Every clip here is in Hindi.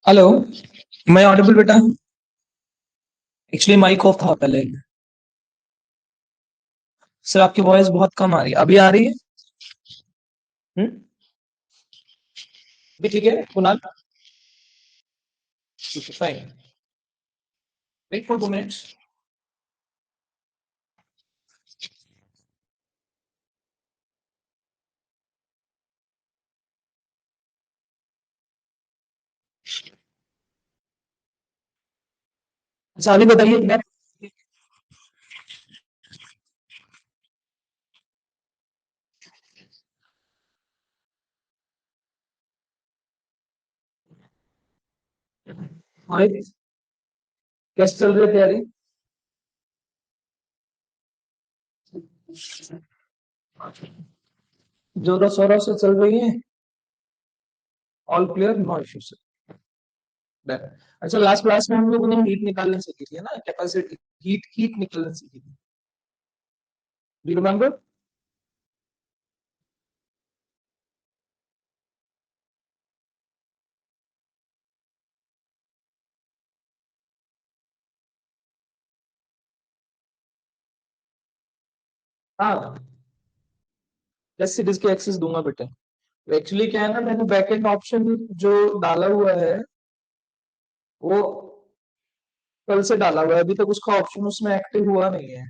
हेलो। मैं ऑडिबल बेटा? एक्चुअली माइक ऑफ था पहले। सर आपकी वॉइस बहुत कम आ रही है। अभी आ रही है? अभी ठीक है Kunal? Fine. Wait for 2 minutes. अच्छा अभी बताइए। मैं हमारी कैसे चल रही है तैयारी? जोरों शोरों से चल रही है? All clear, no issue sir. अच्छा लास्ट क्लास में हम लोगों ने हीट निकालने सीखी थी है ना, कैपेसिटी। हीट हीट निकालने सीखी थी। Do you remember? हाँ, जस्ट सीरीज के एक्सेस दूंगा बेटा। एक्चुअली क्या है ना, मैंने बैकएंड ऑप्शन जो डाला हुआ है वो कल से डाला हुआ है, अभी तक उसका ऑप्शन उसमें एक्टिव हुआ नहीं है।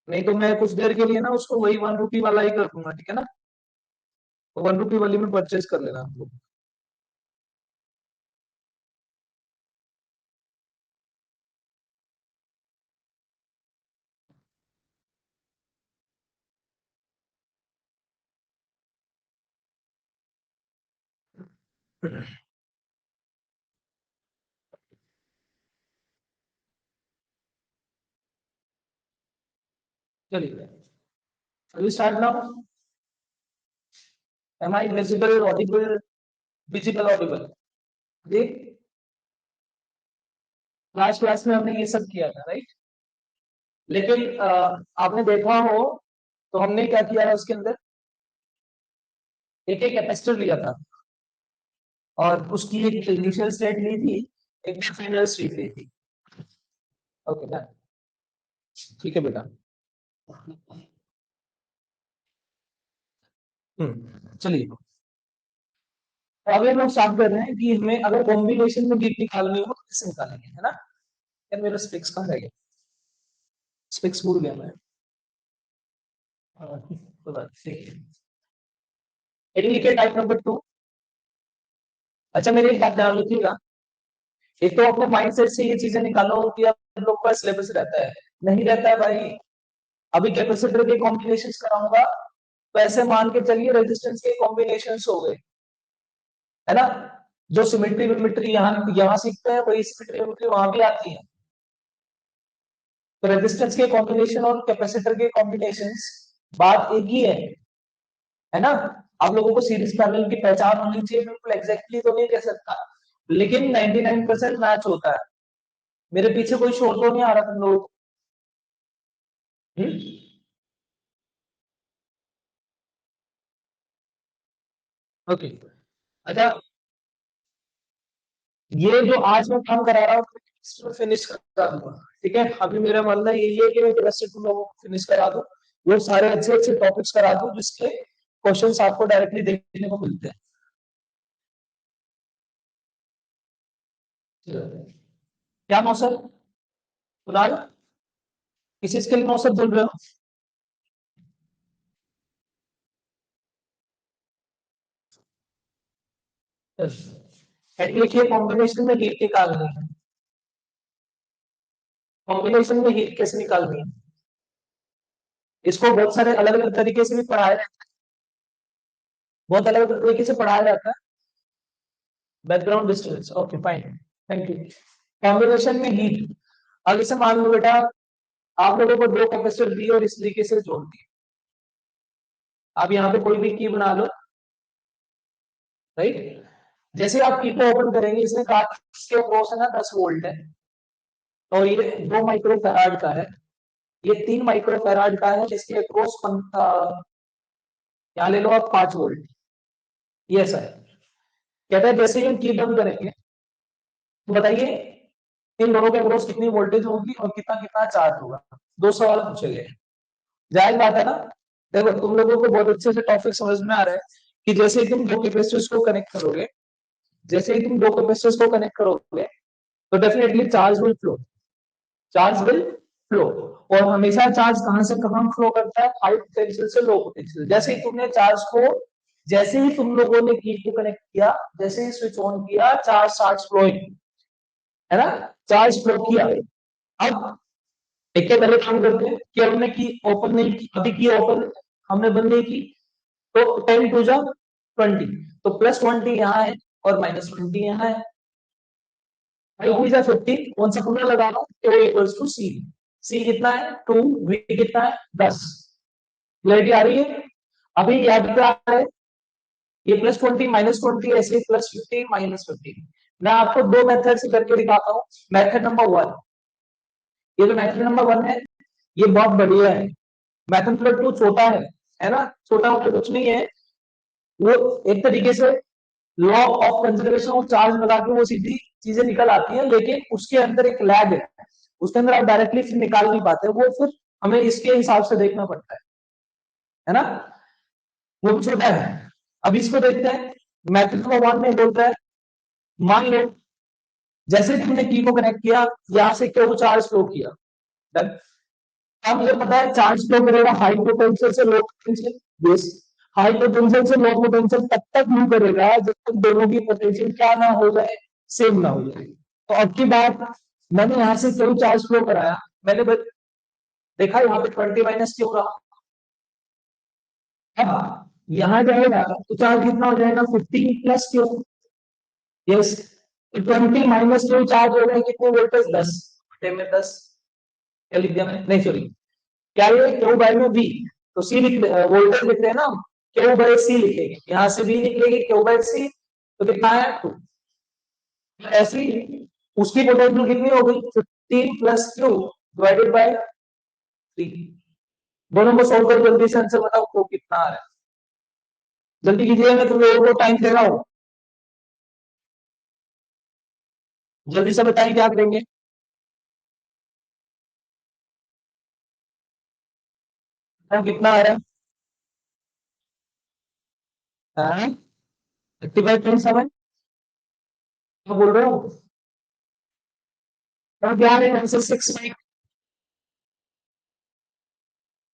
नहीं तो मैं कुछ देर के लिए ना उसको वही 1 रुपी वाला ही कर दूंगा, ठीक है ना? तो 1 रुपी वाली में परचेज कर लेना आप लोग। चलिए, अभी start now. Am I visible, audible, visible, audible? ये लास्ट क्लास में हमने ये सब किया था, राइट? लेकिन आपने देखा हो तो हमने क्या किया है उसके अंदर, एक एक कैपेसिटर लिया था और उसकी एक इनिशियल स्टेट ली थी, एक फाइनल स्टेट ली थी। ओके ना? ठीक है बेटा। चलिए, तो अभी हम लोग स्टार्ट कर रहे हैं कि हमें अगर कॉम्बिनेशन में गिफ्ट निकालनी हो तो कैसे निकालेंगे, है ना? यार मेरा स्पेक्स कहाँ रह गया? स्पेक्स भूल गया मैं। तो बस ठीक है। Indicate type number 2। अच्छा मेरी एक बात ध्यान रखिएगा, एक तो अपने माइंड सेट से ये चीजें निकालो कि आप लोग का सिलेबस रहता है, नहीं रहता है भाई। अभी कैपेसिटर के कॉम्बिनेशन कराऊंगा तो ऐसे मान के चलिए रेजिस्टेंस के कॉम्बिनेशन हो गए, है ना? जो सिमेट्री विमेट्री यहाँ सीखते हैं वही सिमेट्री विमेट्री वहां भी आती है। तो रेजिस्टेंस के कॉम्बिनेशन और कैपेसिटर के कॉम्बिनेशन बात एक ही है ना? आप लोगों को सीरीज पैरेलल की पहचान होनी चाहिए, बिल्कुल एग्जैक्टली तो नहीं कह सकता, लेकिन 99% मैच होता है। मेरे पीछे कोई शोर तो नहीं आ रहा तुम लोग? ओके। अच्छा, ये जो आज मैं काम करा रहा हूँ फिनिश करा दूंगा, ठीक है? अभी मेरा मानना यही है कि मैं कैपेसिटर तुम लोगों को फिनिश करा दूं, वो सारे अच्छे अच्छे टॉपिक्स करा दूं जिसके क्वेश्चंस आपको डायरेक्टली देखने को मिलते हैं। क्या मौसम फिलहाल किस चीज के लिए मौसम बोल रहे हो? लिखिए कॉम्बिनेशन में हीट निकालनी है। कॉम्बिनेशन में हीट कैसे निकालनी है इसको बहुत सारे अलग अलग तरीके से भी पढ़ाया, बहुत अलग अलग तरीके से पढ़ाया जाता है। Background disturbance, okay fine, thank you. Combination में हीट, आगे से मान लो बेटा आप लोगों को दो कैपेसिटर दी और इस तरीके से जोड़ दी, आप यहाँ पे कोई भी की बना लो, राइट। जैसे आप की को ओपन करेंगे, इसमें कहा इसके अक्रॉस है ना 10 वोल्ट है, और ये 2 माइक्रो फैराड का है, ये 3 माइक्रो फैराड का है, जिसके अक्रॉस यहाँ ले लो आप 5 वोल्ट, ये ऐसा है। कहता है जैसे ही हम की बंद करेंगे तो बताइए इन दोनों के अक्रॉस कितनी वोल्टेज होगी और कितना कितना चार्ज होगा, दो सवाल पूछे गए। जाहिर बात है ना, देखो तुम लोगों को बहुत अच्छे से टॉपिक समझ में आ रहा है कि जैसे ही तुम दो कैपेसिटर्स को कनेक्ट करोगे, जैसे ही तुम दो कैपेसिटर्स को कनेक्ट करोगे तो definitely charge will flow, charge will flow. और हमेशा चार्ज कहां से कहां फ्लो करता है, हाई पोटेंशियल से लो पोटेंशियल। जैसे ही तुमने चार्ज को, जैसे ही तुम लोगों ने की को कनेक्ट किया, जैसे ही स्विच ऑन किया, चार्ज स्टार्ट्स फ्लोइंग, है ना, चार्ज फ्लो किया। अब एक के पहले काम करते हैं कि हमने की ओपन नहीं की, अभी की ओपन हमने बंद नहीं की, तो 10 टू जा 20, तो प्लस 20 यहाँ है और माइनस 20 यहाँ है, 50 कौन सा फॉर्मूला लगा रहा हूँ, A इक्वल्स टू सी, सी कितना है 2, V कितना है 10, क्लियरिटी आ रही है। अभी याद क्या है, ये प्लस 20 माइनस 20 ऐसे प्लस 15 माइनस 15। मैं आपको दो मेथड से करके दिखाता हूँ। मेथड नंबर 1, ये जो मेथड नंबर 1 है ये बहुत बढ़िया है। मेथड नंबर 2 छोटा है ना, छोटा मतलब कुछ नहीं है, वो एक तरीके से law of conservation of charge लगा के वो सीधी चीजें निकल आती है, लेकिन उसके अंदर एक लैग है, उसके अंदर आप डायरेक्टली फिर निकाल नहीं पाते, वो फिर हमें इसके हिसाब से देखना पड़ता है ना, वो भी छोटा है। अब इसको देखते हैं, मैथड नंबर 1 में बोलता है मान लो जैसे तुमने की को कनेक्ट किया, यहां से क्यों चार्ज फ्लो किया, डन। अब मुझे पता है चार्ज फ्लो करेगा हाई पोटेंशियल से low potential, yes, high potential से लो पोटेंशियल तब तक मूव करेगा जब तक दोनों की पोटेंशियल क्या ना हो जाए, सेम ना हो जाए। तो अब की बात, मैंने यहां से क्यों चार्ज फ्लो कराया, मैंने देखा यहाँ पे 20 माइनस क्यों रहा, अब यहाँ जाएगा तो चार्ज कितना हो जाएगा 15 प्लस क्यों, यस, 20 माइनस क्यों चार्ज हो गया कितने वोल्टेज 10, में 10, क्या लिख दिया मैंने, नहीं सॉरी, क्या ये क्यू बाय में बी, तो सी लिख वोल्टेज लिख रहे हैं ना, क्यू बाय सी लिखेंगे, यहाँ से बी निकलेगी क्यू बाय सी, तो कितना है 2, ऐसी उसकी पोटेंशियल कितनी हो गई 15 प्लस क्यू डिवाइडेड बाय 3। दोनों को सॉल्व कर जल्दी से आंसर बताओ को कितना आ रहा है, जल्दी कीजिए, मैं तुम लोगों को टाइम दे रहा हूँ, जल्दी से बताइए क्या करेंगे। कितना आ रहा है 35.7, मैं बोल रहा हूँ, क्या है आंसर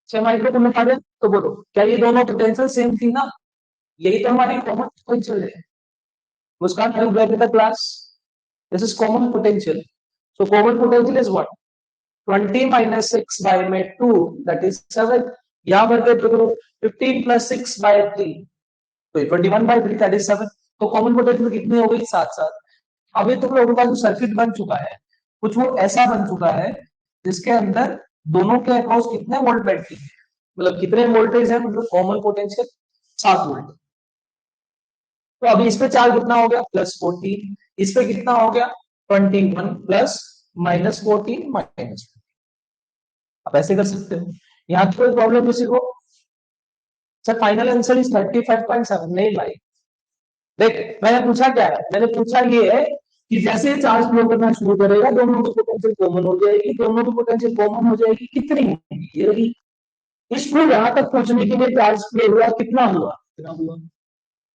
6 माइक्रो को मिटा दें, तो बोलो क्या ये दोनों पोटेंशियल सेम थी ना, यही तो हमारी कॉमन पोटेंशियल है। मुस्कान, have you read the class? This is common potential. So common potential is what? 20 minus 6 by में 2, that is 7. यहाँ पर देखो 15 plus 6 by 3, तो 21 by 3 that is 7. तो कॉमन पोटेंशियल कितनी हो गई 7 7। अभी तुम लोगों का जो सर्किट बन चुका है कुछ वो ऐसा बन चुका है जिसके अंदर दोनों के अक्रॉस कितने वोल्ट बैठती है, मतलब कितने वोल्टेज है, मतलब कॉमन पोटेंशियल 7 वोल्ट। तो अभी इस पे चार्ज कितना हो गया +14, इस पे कितना हो गया 21 प्लस -14 माइनस, आप ऐसे कर सकते हो। यहाँ तो कोई प्रॉब्लम किसी को, सर फाइनल आंसर इज 35.7, नहीं भाई, देख मैंने पूछा क्या है, मैंने पूछा ये है कि जैसे चार्ज फ्लो करना शुरू करेगा दोनों की पोटेंशियल कॉमन हो जाएगी, दोनों की पोटेंशियल कॉमन हो जाएगी, कितनी होगी ये रही। इसको यहां तक पहुंचने के लिए चार्ज फ्लो हुआ कितना हुआ, कितना हुआ,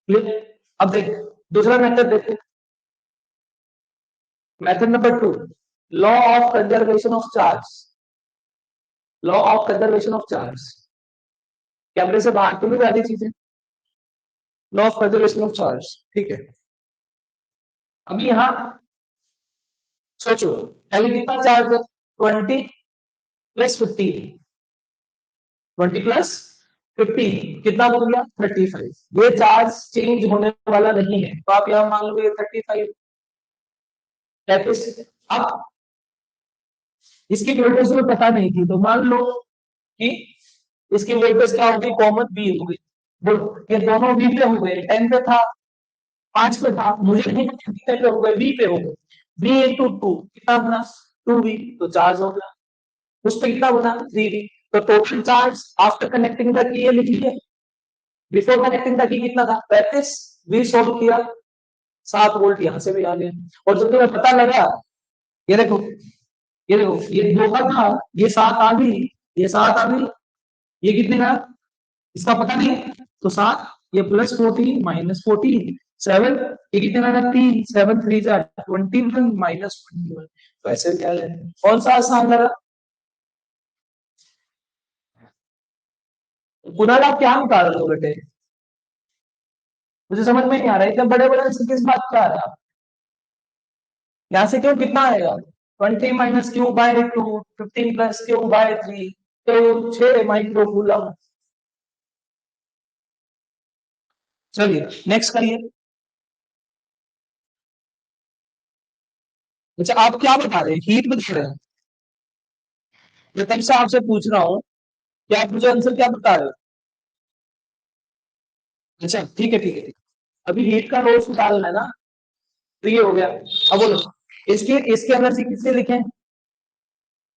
क्लियर। अब देख दूसरा मेथड देखते, method number 2, law of conservation of charge, law of conservation of charge, कैमरे से बाहर तो नहीं जा रही चीजें, law of conservation of charge, ठीक है। अभी यहां सोचो पहले कितना चार्ज है 20 प्लस 15, 20 प्लस 15 कितना हो गया 35। ये चार्ज चेंज होने वाला नहीं है, तो आप यहां मान लो ये 35। अब इसकी वोल्टेज में पता नहीं थी, तो मान लो कि इसकी वोल्टेज क्या होगी, कॉमन बी होगी। ये दोनों बी पे हो गए, 10 पे था, 5 पे था, मुझे नहीं पता कितने पे हो गए, बी पे हो गए। बी इंटू टू कितना बना, 2b, तो चार्ज हो गया। उस पर कितना बना, 3b। तो total charge after connecting the key, ये लिखिए, बिफोर कनेक्टिंग द की कितना था 35, 20 सोल्व किया, 7 वोल्ट यहां से भी आ गया। और जब तुम्हें पता लगा, ये देखो, ये देखो, ये 2 का था, ये 7 आ गई, ये 7 आ गई, ये कितने का, इसका पता नहीं है, तो 7, ये +14 -14 7, ये कितने का, 3, 7 3 जा 21 -21। तो ऐसे क्या है, कौन सा आसान लगा। कुणाल आप क्या निकाल रहे हो बेटे, मुझे समझ में नहीं आ रहा है, इतने बड़े बड़े से किस बात पे आ रहे हैं आप। यहाँ से क्यों कितना आएगा, 20 - q/2, 15 + q/3, तो 6 माइक्रो कूलम। चलिए नेक्स्ट करिए। अच्छा आप क्या बता रहे हैं, हीट बता रहे हैं, मैं तब से आपसे पूछ रहा हूँ कि आप मुझे आंसर क्या बता रहे हो। अच्छा ठीक है ठीक है ठीक है। अभी हीट का रोल्स निकालना है ना, तो ये हो गया। अब बोलो, इसके इसके अंदर से किससे लिखें,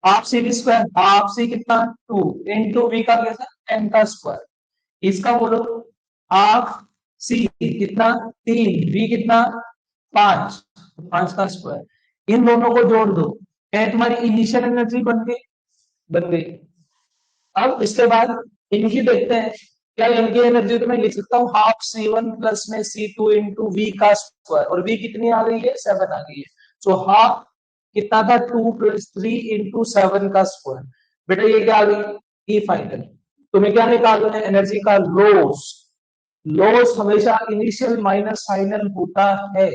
half C V square, half C कितना 2 इंटू वी का कैसा 10 का स्क्वायर। इसका बोलो हाफ सी कितना 3, वी कितना 5, 5 का स्क्वायर। इन दोनों को जोड़ दो, क्या तुम्हारी इनिशियल एनर्जी बन गई, बन गई। अब इसके बाद इनकी देखते हैं, क्या इनकी एनर्जी तो मैं लिख सकता हूँ हाफ C1 प्लस में C2 इंटू वी का स्क्वायर, और वी कितनी आ गई है 7 आ गई है। सो हाफ कितना था 2 + 3 इंटू 7 का स्क्वायर। बेटा ये क्या आ गई, ई फाइनल। तुम्हें क्या निकालना है, एनर्जी का लॉस। लॉस हमेशा इनिशियल माइनस फाइनल होता है,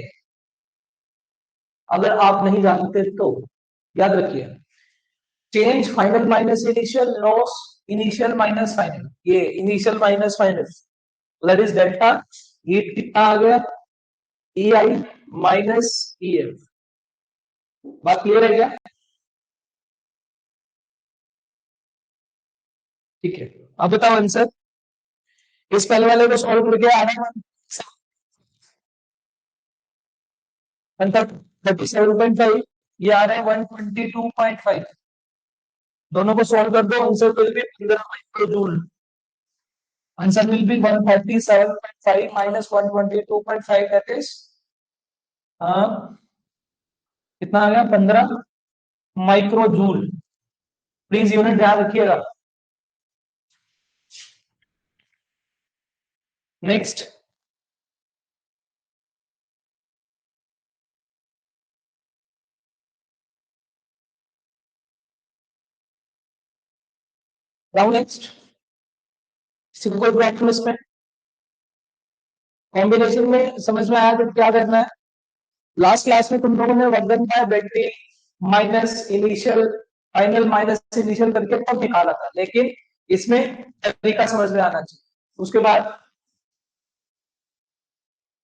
अगर आप नहीं जानते तो याद रखिए। Change final minus initial, loss initial minus final, ये initial minus final, that is delta. Heat कितना आ गया, E I minus E F. बात क्लियर है क्या, ठीक है। अब बताओ आंसर, इस पहले वाले को सॉल्व करके आ रहा है आंसर 37.5, ये आ रहे हैं 122.5। दोनों को सॉल्व कर दो, answer will be 15 micro joule. Answer will be 137.5 minus 122.5, that is कितना आ गया 15 माइक्रो जूल। प्लीज यूनिट ध्यान रखिएगा। Next, round next, simple problem इसमें कॉम्बिनेशन में समझ में आया तो क्या करना है। लास्ट क्लास में तुम लोगों ने वर्धन का बेंटी minus initial final minus initial करके तब निकाला था, लेकिन इसमें तरीका समझ में आना चाहिए। उसके बाद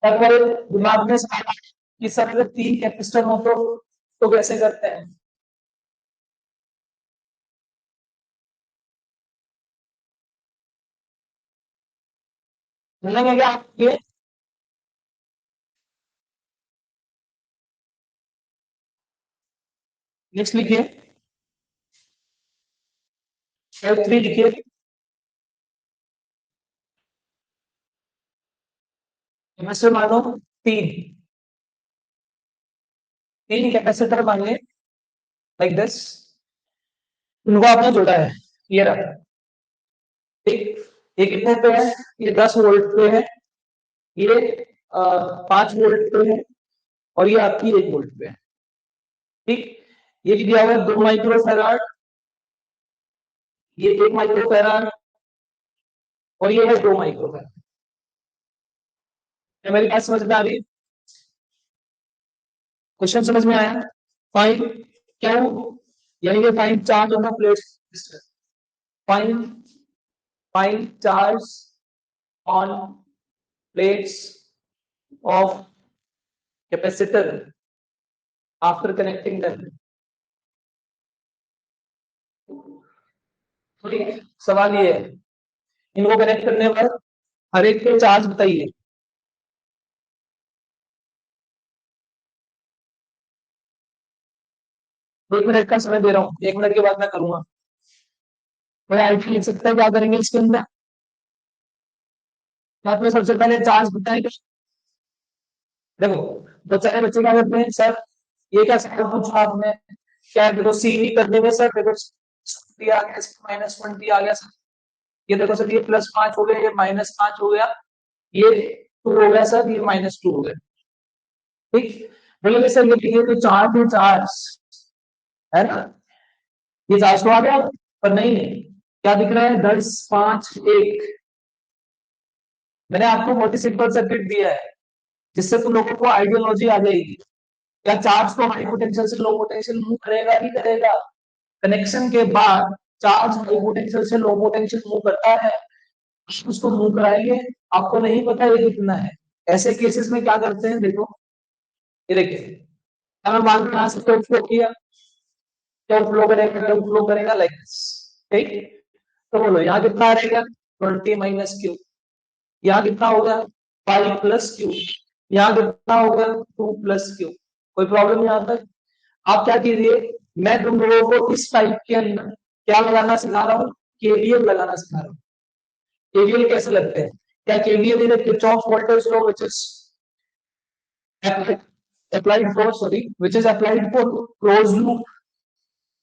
अगर दिमाग में कि सर अगर 3 कैपेसिटर हो तो कैसे करते हैं। मिलेंगे क्या आपके, नेक्स्ट लिखिए, L3 लिखिए। कैपेसिटर मानो 3, 3 कैपेसिटर मान ले, लाइक दिस। उनको आपने जोड़ा है, ये रहा, ठीक। ये कितने पे है, ये 10 वोल्ट पे है, ये 5 वोल्ट पे है, और ये आपकी 1 वोल्ट पे है, ठीक। ये दिया हुआ है 2 माइक्रो फैराड, ये 1 माइक्रो फैराड, और ये है 2 माइक्रो फैराड। मेरी बात समझ में आ रही है, क्वेश्चन समझ में आया। फाइन क्यों, यानी कि fine charge on the plate, fine find charge on plates of capacitor after connecting them. ठीक है, सवाल ये है, इनको कनेक्ट करने पर हर एक पे चार्ज बताइए। 1 मिनट का समय दे रहा हूँ, 1 मिनट के बाद मैं करूंगा। कोई आईटी लिख सकता है, क्या करेंगे इसके अंदर? साथ में सबसे पहले चार्ज बताएंगे। देखो, बहुत सारे बच्चे क्या करते हैं, सर ये क्या सवाल पूछा आपने, क्या देखो सीवी करने में सर देखो आ गया, -20 आ गया सर, ये देखो सर ये +5 हो गया, ये -5 हो गया, ये 2 हो गया सर, ये -2 हो गया। ठीक, बोले सर ये तो चार्ज है, चार्ज है ना, ये चार्ज तो आ गया, पर नहीं नहीं, क्या दिख रहा है, 10 5 1। मैंने आपको बहुत ही सिंपल सर्किट दिया है, जिससे तुम लोगों को आइडियोलॉजी आ जाएगी। क्या चार्ज तो हाई पोटेंशियल से लो पोटेंशियल मूव करेगा ही करेगा, कनेक्शन के बाद चार्ज हाई पोटेंशियल से लो पोटेंशियल मूव करता है, उसको मूव कराएंगे। आपको नहीं पता ये कितना है, ऐसे केसेस में क्या करते हैं, देखो ये देखिए, मैं मान लो यहाँ से करंट फ्लो किया, करंट फ्लो करेगा, करंट फ्लो करेगा लाइक दिस। ठीक, तो बोलो यहाँ कितना आ रहेगा, 20 - q, यहाँ कितना होगा 5 + q, यहाँ कितना होगा 2 + q। कोई प्रॉब्लम यहाँ तक? आप क्या कीजिए, मैं तुम लोगों को इस टाइप के अंदर क्या लगाना सिखा रहा हूँ, केवीएल लगाना सिखा रहा हूँ। केवीएल कैसे लगते हैं, क्या KVL is Kirchhoff voltage law which is applied for, sorry, which is applied for closed loop,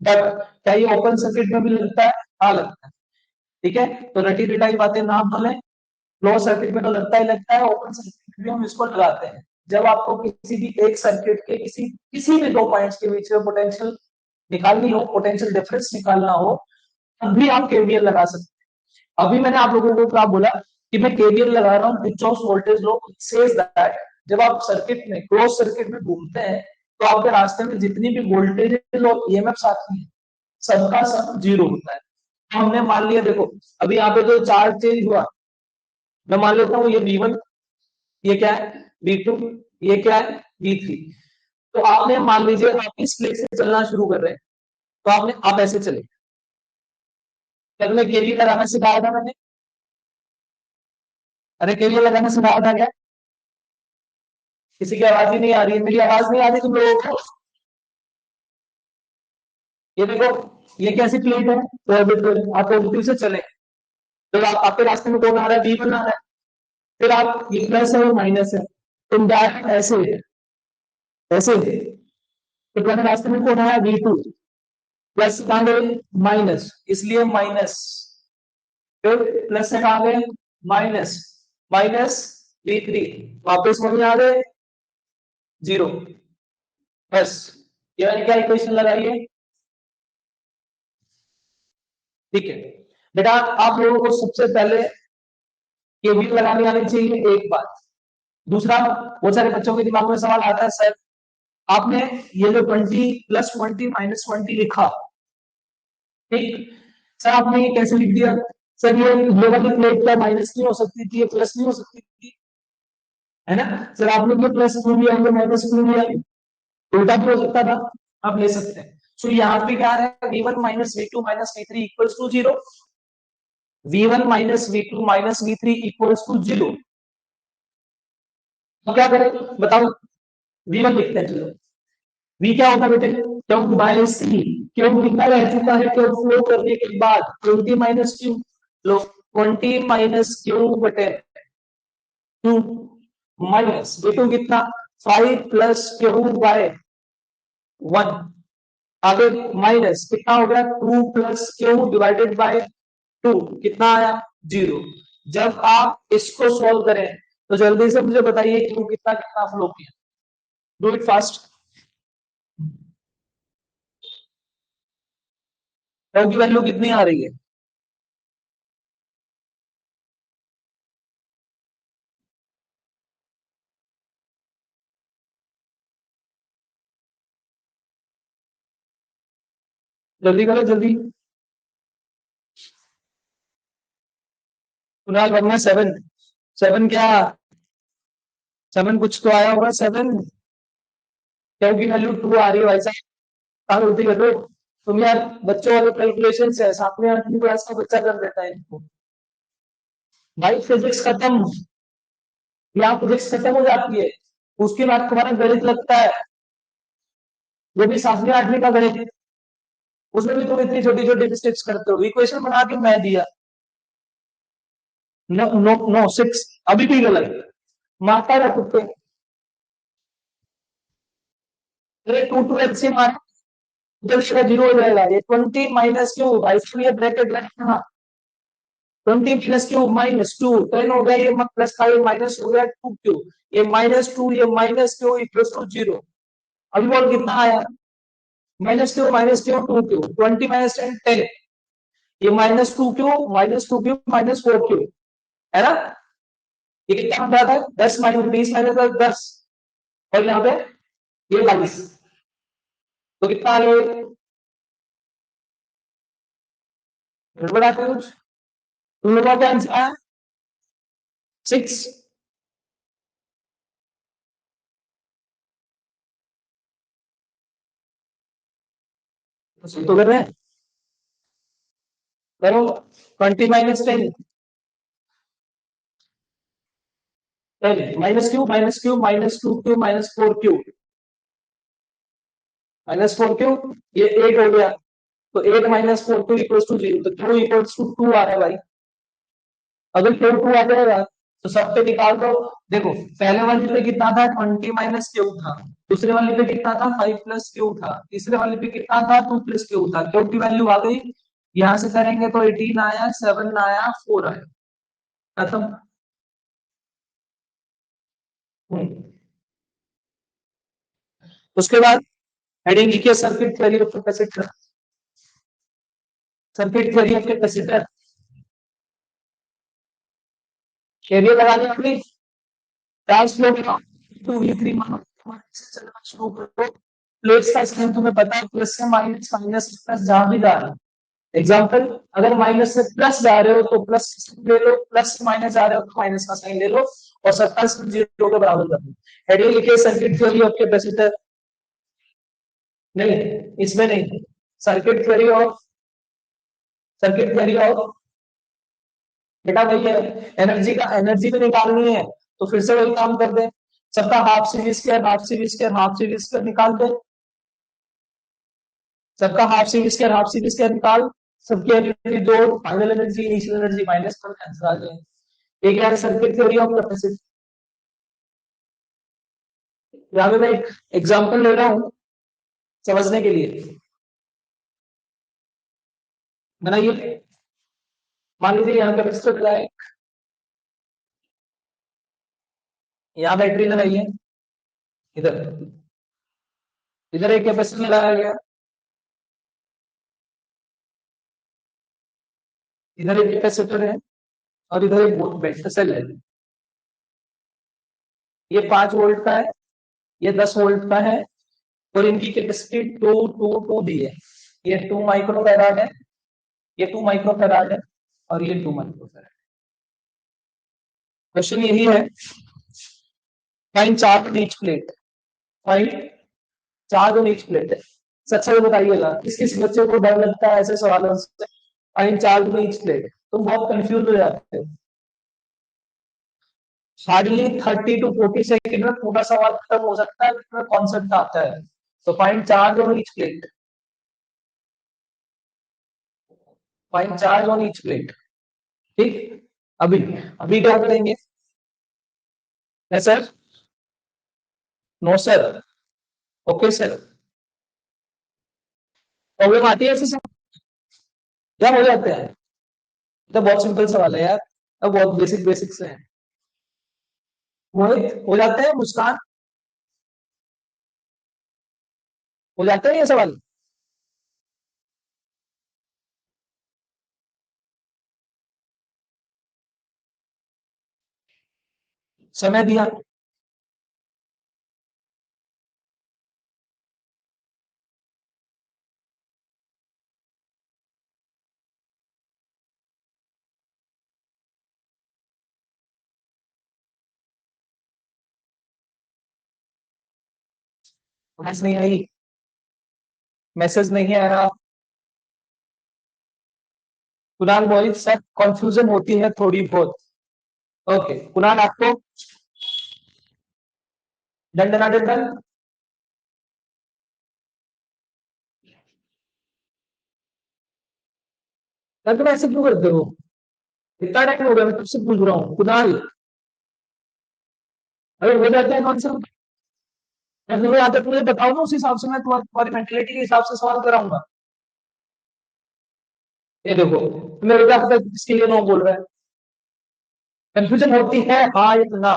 but क्या ये ओपन सर्किट में भी लगता है? हाँ लगता है। ठीक है, तो रटी रिटाई बातें ना बोले, क्लोज सर्किट में तो लगता ही लगता है, ओपन सर्किट में हम इसको लगाते हैं। जब आपको किसी भी एक सर्किट के किसी किसी भी दो पॉइंट्स के बीच में पोटेंशियल निकालनी हो, पोटेंशियल डिफरेंस निकालना हो, तब भी आप केवीएल लगा सकते हैं। अभी मैंने आप लोगों को क्या बोला कि मैं केवीएल लगा रहा हूँ, Kirchhoff voltage law says that जब आप सर्किट में क्लोज सर्किट में घूमते हैं तो आपके रास्ते में जितनी भी वोल्टेज और ईएमएफ आती है, सबका सब जीरो होता है। तो हमने मान लिया, देखो अभी यहाँ पे जो चार्ज चेंज हुआ, मैं मान लेता हूँ ये V1, ये क्या है V2, ये क्या है V3। तो आपने मान लीजिए आप इस प्लेस से चलना शुरू कर रहे हैं, तो आप ऐसे चले, मैं केवीएल लगाना सिखाया था मैंने, अरे केवीएल लगाना सिखाया था क्या? किसी की आवाज ही नहीं आ रही है, मेरी आवाज नहीं आ रही तुम लोगों को? ये देखो, ये कैसी प्लेट है, तो आप पॉजिटिव से चले, तो आपके रास्ते में कौन आ रहा है, V1 आ रहा है, फिर आप ये प्लस है और माइनस है, तुम डायरेक्ट ऐसे ऐसे, तो तुम्हारे रास्ते में कौन आया, V2, प्लस कहां गए, माइनस, इसलिए माइनस, फिर प्लस से कहां गए, माइनस, माइनस V3, वापस वही आ गए जीरो। बस ये वाली क्या इक्वेशन लगाइए। ठीक है बेटा, आप लोगों को सबसे पहले केवीएल लगाने आनी चाहिए, एक बात। दूसरा, बहुत सारे बच्चों के दिमाग में सवाल आता है, सर आपने ये जो 20 +20 -20 लिखा, ठीक, सर आपने ये कैसे लिख दिया, सर ये वाली प्लेट का माइनस नहीं हो सकती थी, ये प्लस नहीं हो सकती थी, है ना, सर आपने ये प्लस क्यों लिया, ये माइनस क्यों लिया, उल्टा भी हो सकता था, आप ले सकते हैं। सो यहाँ पे क्या है, V1 - V2 - V3 = 0, V1 - V2 - V3 = 0। तो क्या करें बताओ, V1 लिखते हैं, चलो V क्या होता है बेटे, क्यों बाय सी, क्यों कितना रह चुका है, क्यों फ्लो करने के बाद 20 - q, लो 20 - q बटे 2 माइनस V2 कितना 5 + q/1, आगे माइनस कितना हो गया 2 + q डिवाइडेड बाय 2, कितना आया 0। जब आप इसको सॉल्व करें तो जल्दी से मुझे बताइए क्यू कितना कितना फ्लो किया, डू इट फास्ट। क्यू की वैल्यू कितनी आ रही है, जल्दी करो जल्दी। कुणाल वर्मा 7। 7 क्या? 7 कुछ तो आया होगा 7। क्योंकि वैल्यू 2 आ रही है भाई साहब। कहाँ गलती कर रहे हो तुम यार? बच्चों वाले कैलकुलेशन है, 7वीं 8वीं क्लास का बच्चा कर देता है इनको। भाई फिजिक्स खत्म, यहाँ फिजिक्स खत्म हो जाती है, उसके बाद तुम्हारा गणित लगता है, वो भी 7वीं 8वीं का गणित। उसमें भी तुम इतनी छोटी छोटी मिस्टेक्स करते हो, इक्वेशन बना के मैं दिया। नो नो नो 6 अभी भी गलत। मारता है कुत्ते। अरे 2 से मार, जब इसका 0 हो जाएगा। ये 20 माइनस क्यू भाई, इसलिए ब्रैकेट रखना। 20 - क्यू -2 10 हो गया, ये +5 माइनस हो गया 2 क्यू। ये -2 ये -क्यू इक्वल टू 0। अभी बोल कितना आया? -2 - 2 क्यू 20 - 10 10। ये -2 क्यू -4 क्यू है ना? ये कितना बन रहा था? 10 - 20 - 10 और यहाँ पे ये 22। तो कितना आ गया? गड़बड़ा कुछ? तुम लोगों का क्या आंसर आया? 6। तो कर रहे हैं, करो। 20 - 10 -क्यू -2 क्यू -4 क्यू -4 क्यू। ये 8 हो गया। तो 8 - 4 क्यू इक्वल्स टू 0। तो क्यू इक्वल्स टू 2 आ रहा है भाई। अगर क्यू 2 आ जाएगा तो सब पे निकाल दो। देखो पहले वाले पे कितना था? 20 - क्यू था। दूसरे वाले पे कितना था? 5 + क्यू था। तीसरे वाले पे कितना था? 2 + क्यू था। क्यू की वैल्यू आ गई। यहां से करेंगे तो 18 आया, 7 आया, 4 आया। खत्म। हम्म। उसके बाद हेडिंग लिखिए circuit theory of capacitor. Circuit theory of capacitor carrier लगाने अपनी चार्ज फ्लो टू V3 चलना शुरू करो। प्लेट्स का स्ट्रेंथ तुम्हें पता है, प्लस से माइनस, माइनस से प्लस जहां भी जा रहा है। एग्जाम्पल, अगर माइनस से प्लस जा रहे हो तो प्लस ले लो, प्लस से माइनस जा रहे हो तो माइनस का साइन ले लो और 70 से 0 के बराबर कर दो। हेडिंग लिखिए सर्किट थ्योरी ऑफ कैपेसिटर। नहीं, इसमें नहीं। Circuit theory of, circuit theory of, बेटा वही है। एनर्जी भी निकालनी है तो फिर से वही काम कर दे। सबका half C V square, half C V square, half C V square निकाल दे। सबका half C V square, half C V square निकाल। सबकी एनर्जी जोड़, final energy initial energy minus कर, आंसर आ जाए। एक यार सर्किट थ्योरी ऑफ कैपेसिटी। यहाँ पे मैं एक एग्जांपल ले रहा हूँ समझने के लिए। बनाइए। मान लीजिए यहाँ कैपेसिटर लगा है, यहाँ बैटरी लगाई है, इधर इधर एक कैपेसिटर लगाया गया, इधर एक कैपेसिटर है और इधर एक बैटरी सेल है। ये 5 वोल्ट का है, ये 10 वोल्ट का है और इनकी कैपेसिटी 2 दी है। ये 2 माइक्रो फैराड है, ये 2 माइक्रो फैराड है और ये 2 माइक्रो फैराड। क्वेश्चन यही है, find charge on each plate. Find charge on each plate है। सच में बताइएगा, किस किस बच्चे को डर लगता है ऐसे सवालों से? Find charge on each plate, तुम बहुत कंफ्यूज हो जाते हो। हार्डली 30 to 40 सेकेंड में पूरा सवाल खत्म हो सकता है, पूरा कॉन्सेप्ट आता है। तो find charge on each plate, find charge on each plate. ठीक। अभी अभी क्या करेंगे? Sir, no sir, okay sir. Problem आती है ऐसे सब? क्या हो जाता है? तो बहुत सिंपल सवाल है यार, अब बहुत बेसिक बेसिक से है। मोहित हो जाता है, मुस्कान हो जाता है ये सवाल? समय दिया। मैसेज नहीं आई, मैसेज नहीं आ रहा। कुणाल मोहित सर, कंफ्यूजन होती है थोड़ी बहुत। ओके कुणाल, आपको done done done done. Sir तुम ऐसे क्यों करते हो? इतना टाइम हो गया, मैं तुमसे पूछ रहा हूँ कुणाल। अगर हो जाता है आंसर, तुम्हें आदत मुझे बताओ ना, उस हिसाब से मैं तुम्हारी मेंटेलिटी के हिसाब से सवाल कराऊंगा। ये देखो, मेरे क्या पता किसके लिए नो बोल रहा है। कंफ्यूजन होती है हाँ या ना।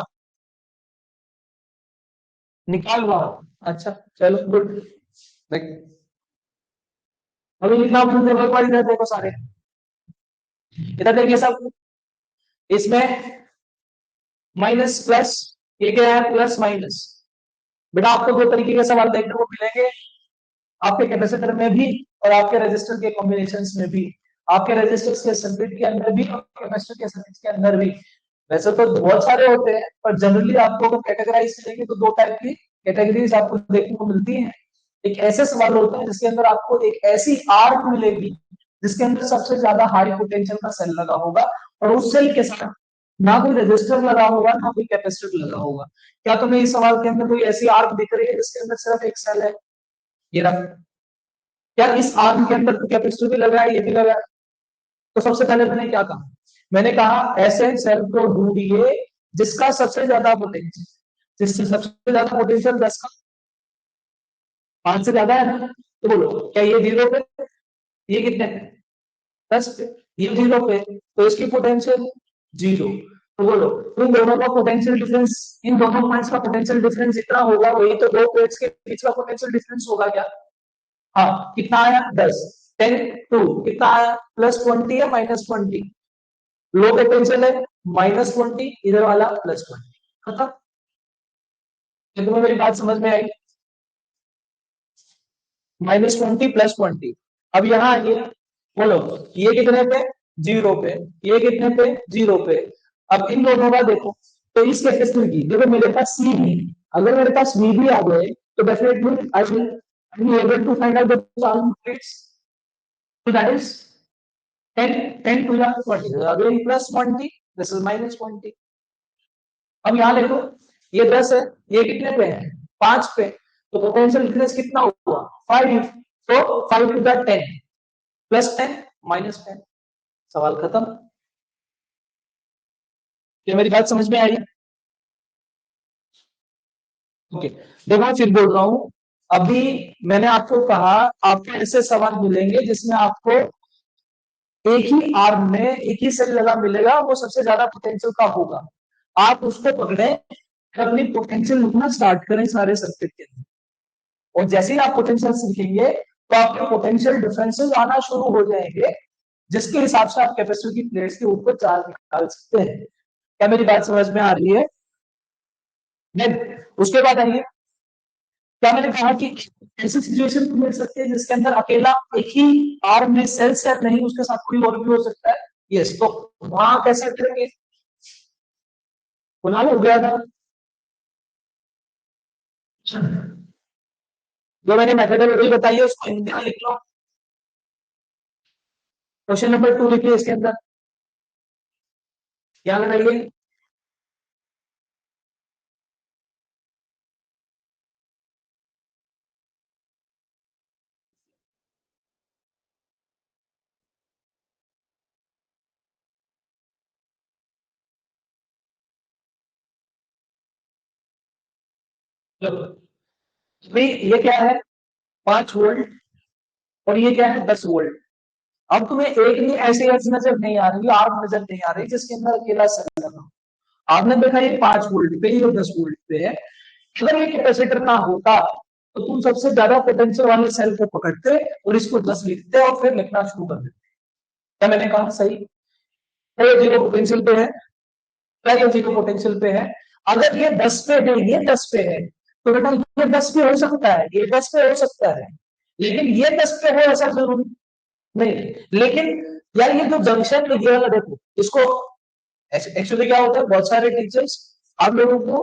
निकाल हुआ। अच्छा चलो गुड। देख, अभी लिखना अपने टेबल पर इधर देखो सारे, इधर देखिए सब। इसमें माइनस प्लस, ये क्या है प्लस माइनस। बेटा आपको दो तरीके के सवाल देखने को मिलेंगे, आपके कैपेसिटर में भी और आपके रेजिस्टर के कॉम्बिनेशन में भी, आपके रेजिस्टर के सर्किट के अंदर भी और कैपेसिटर के सर्किट के अंदर भी। वैसे तो बहुत सारे होते हैं, पर जनरली आपको अगर कैटेगराइज करेंगे तो दो टाइप की कैटेगरीज आपको देखने को मिलती हैं। एक ऐसे सवाल होते हैं जिसके अंदर आपको एक ऐसी आर्क मिलेगी जिसके अंदर सबसे ज्यादा हाई पोटेंशियल का सेल लगा होगा, और उस सेल के साथ ना कोई रजिस्टर लगा होगा ना कोई कैपेसिटर लगा होगा। क्या तुम्हें इस सवाल के अंदर कोई ऐसी आर्क दिख रही है जिसके अंदर सिर्फ एक सेल है? ये रहा। क्या इस आर्क के अंदर कैपेसिटर भी लगा है, ये भी लगा है? तो सबसे पहले मैंने क्या कहा, मैंने कहा ऐसे सेल को ढूंढिए जिसका सबसे ज्यादा पोटेंशियल, जिससे सबसे ज्यादा पोटेंशियल 10 का 5 से ज्यादा है ना। तो बोलो क्या ये 0 पे, ये कितने पे, 10 पे, ये 0 पे, तो इसकी पोटेंशियल 0। तो बोलो इन दोनों का पोटेंशियल डिफरेंस, इन दोनों पॉइंट्स का पोटेंशियल डिफरेंस इतना होगा, वही तो दो प्लेट्स के बीच का पोटेंशियल डिफरेंस होगा क्या? हाँ कितना आया 10, 10 2 कितना आया +20 या -20? लो पोटेंशियल है -20, इधर वाला +20, खत्म। तुम्हें मेरी बात समझ में आई? -20 +20। अब यहाँ आइए, बोलो ये कितने पे, 0 पे, ये कितने पे, 0 पे। अब इन दोनों का देखो, तो इस कैपेसिटर की देखो मेरे पास सी भी, अगर मेरे पास वी भी आ गए तो definitely I will able to find out the plates. So that is 10, 10 to the 20. Again +20, this is -20. अब यहाँ देखो, ये 10 है, ये कितने पे है, 5 पे, तो पोटेंशियल डिफरेंस कितना हुआ 5। तो 5 to the 10 +10 -10, सवाल खत्म। क्या मेरी बात समझ में आई? ओके देखो मैं फिर बोल रहा हूं, अभी मैंने आपको कहा आपको ऐसे सवाल मिलेंगे जिसमें आपको एक ही आर्म में एक ही सेल लगा मिलेगा, वो सबसे ज्यादा पोटेंशियल का होगा। आप उसको पकड़े और अपनी पोटेंशियल लिखना स्टार्ट करें सारे सर्किट के अंदर, और जैसे ही आप पोटेंशियल सीखेंगे तो आपके पोटेंशियल डिफरेंसेस आना शुरू हो जाएंगे, जिसके हिसाब से आप कैपेसिटर की प्लेट्स के ऊपर चार्ज निकाल सकते हैं। क्या मेरी बात समझ में आ रही है? नहीं, उसके बाद आइए, क्या मैंने कहा कि ऐसी सिचुएशन मिल सकती है जिसके अंदर अकेला एक ही आर्म में सेल सेट नहीं, उसके साथ कोई और भी हो सकता है। यस, तो वहां कैसे करेंगे? कुणाल हो गया था जो मैंने मेथोडोलॉजी बताई है उसको हिंदी में लिख लो। क्वेश्चन नंबर 2 लिखिए इसके अंदर, क्या लगाइए? भाई ये क्या है, 5 वोल्ट, और ये क्या है 10 वोल्ट। अब तुम्हें एक भी ऐसी ऐसी नजर नहीं आ रही, आग नजर नहीं आ रही जिसके अंदर अकेला सेल लगा। आपने देखा ये 5 वोल्ट पे, ये 10 वोल्ट पे है। अगर ये कैपेसिटर ना होता तो तुम सबसे ज्यादा पोटेंशियल वाले सेल को पकड़ते और इसको 10 लिखते और फिर लिखना शुरू कर देते। क्या मैंने कहा सही? ये 0 पोटेंशियल पे है, पहले 0 पोटेंशियल पे है। अगर ये 10 पे है, ये 10 पे है, तो बेटा ये 10 पे हो सकता है, ये 10 पे हो सकता है, लेकिन ये 10 पे हो ऐसा जरूरी नहीं। लेकिन यार ये जो जंक्शन में ये वाला देखो इसको, एक्चुअली क्या होता है बहुत सारे टीचर्स आप लोगों को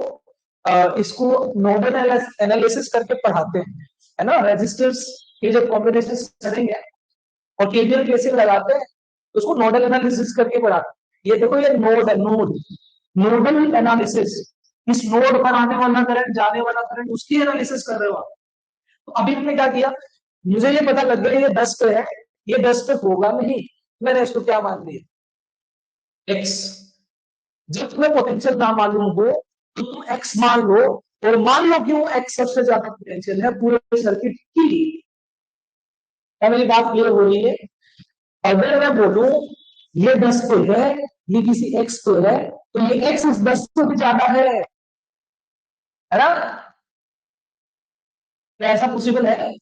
इसको नोडल एनालिसिस करके पढ़ाते हैं, है ना। रेजिस्टर्स के जब कॉम्बिनेशन करेंगे और केवीएल कैसे लगाते हैं, उसको नोडल एनालिसिस करके पढ़ाते हैं। ये देखो, ये नोड है, नोडल एनालिसिस, इस नोड पर आने वाला करंट, जाने वाला करंट, उसकी एनालिसिस कर रहे हो आप। तो अभी हमने क्या किया, मुझे ये पता लग गया ये 10 पे है, ये 10 पे होगा नहीं, मैंने इसको क्या मान लिया, एक्स। जब तुम्हें पोटेंशियल ना मालूम हो तो तुम एक्स मान लो, और मान लो क्यों एक्स सबसे ज्यादा पोटेंशियल है पूरे सर्किट की। क्या मेरी बात क्लियर हो रही है? अगर मैं बोलूं ये 10 पे है, ये किसी एक्स पे है, तो ये एक्स इस 10 से भी ज्यादा है ना। क्या ऐसा पॉसिबल है?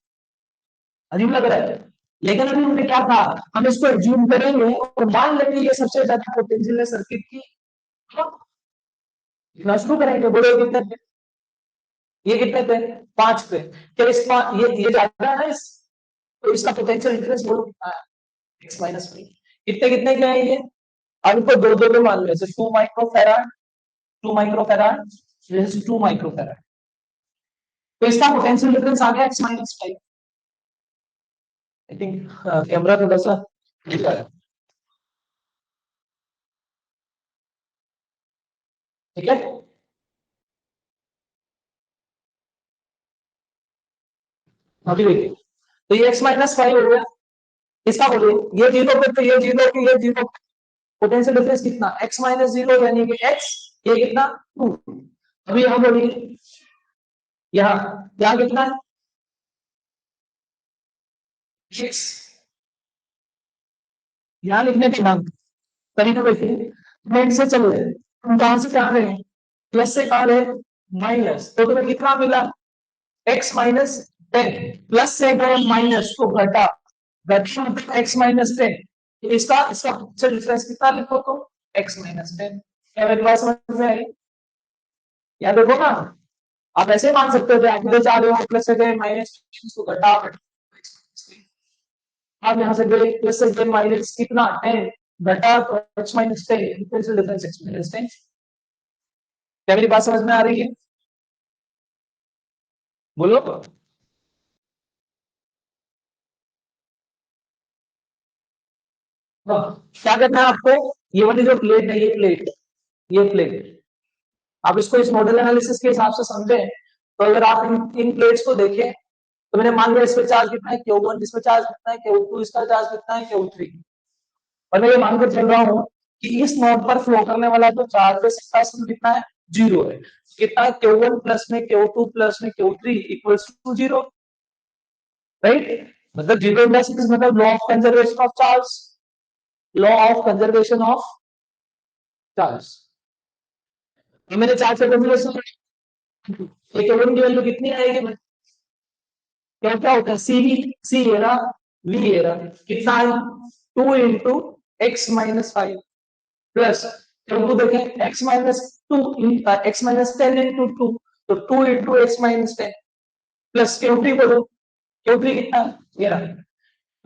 अजीब लग रहा है, लेकिन अभी हमने क्या कहा, हम इसको एज्यूम करेंगे और मान लेंगे ये सबसे ज्यादा पोटेंशियल है सर्किट की। लिखना शुरू करेंगे, बोलो कितने पे, ये कितने पे, 5 पे। क्या इसका ये ज्यादा है तो इसका पोटेंशियल डिफरेंस बोलो कितना है, एक्स माइनस पी। कितने कितने क्या है ये, अब इनको दो दो पे मान लो, जैसे 2 माइक्रोफेराड, 2 माइक्रोफेराड, जैसे 2 माइक्रोफेराड, तो इसका पोटेंशियल डिफरेंस आ गया x minus 5। I think camera थोड़ा सा ठीक है, ठीक है। अभी देखिए, तो ये एक्स माइनस 5 हो गया, इसका बोलिए ये जीरो पे, तो ये जीरो की ये जीरो, पोटेंशियल डिफरेंस कितना, एक्स माइनस जीरो, यानी कि एक्स, ये कितना 2। अभी यहां बोलिए, यहाँ यहाँ कितना है, 6। यहाँ लिखने के नाम तरीका देखिए, माइंड से चल रहे, तुम कहां से कहां रहे हैं, प्लस से कहां रहे, माइनस, तो तुम्हें कितना मिला, एक्स माइनस 10, प्लस से गए माइनस को घटा, घटा एक्स माइनस 10, इसका इसका डिफरेंस कितना लिखो तो एक्स माइनस 10। क्या मेरी बात समझ में आई? या देखो ना, आप ऐसे मान सकते थे, आप इधर जा रहे हो प्लस से गए माइनस को घटा, आप यहां से गए प्लस से गए माइनस कितना 10, घटा तो x minus 10, difference x minus 10। क्या मेरी बात समझ में आ रही है, बोलो। क्या करना है आपको, ये वाली जो प्लेट है, ये प्लेट, आप इसको इस मॉडल एनालिसिस के हिसाब से समझे। तो अगर आप इन प्लेट्स को देखें, तो मैंने मान लिया इस पे चार्ज कितना है Q1, इस पे चार्ज कितना है Q2, इसका चार्ज कितना है Q3, और मैं ये मानकर चल रहा हूँ कि इस नोड पर फ्लो करने वाला जो चार्ज है इसका कितना है, जीरो है। कितना है, Q1 प्लस में Q2 प्लस में Q3 equals to zero, right. मतलब जीरो मतलब law of conservation of charge, law of conservation of charge. तो मैंने चार्ज का कंजर्वेशन, Q1 की वैल्यू कितनी आएगी, क्या क्या होता है, सी है ना, वी है ना, कितना है 2 इंटू एक्स माइनस 5 प्लस, क्योंकि देखें x minus 2, x minus 10 into 2, तो 2 into x minus 10 plus Q3 बोलो, Q3 कितना, ये रहा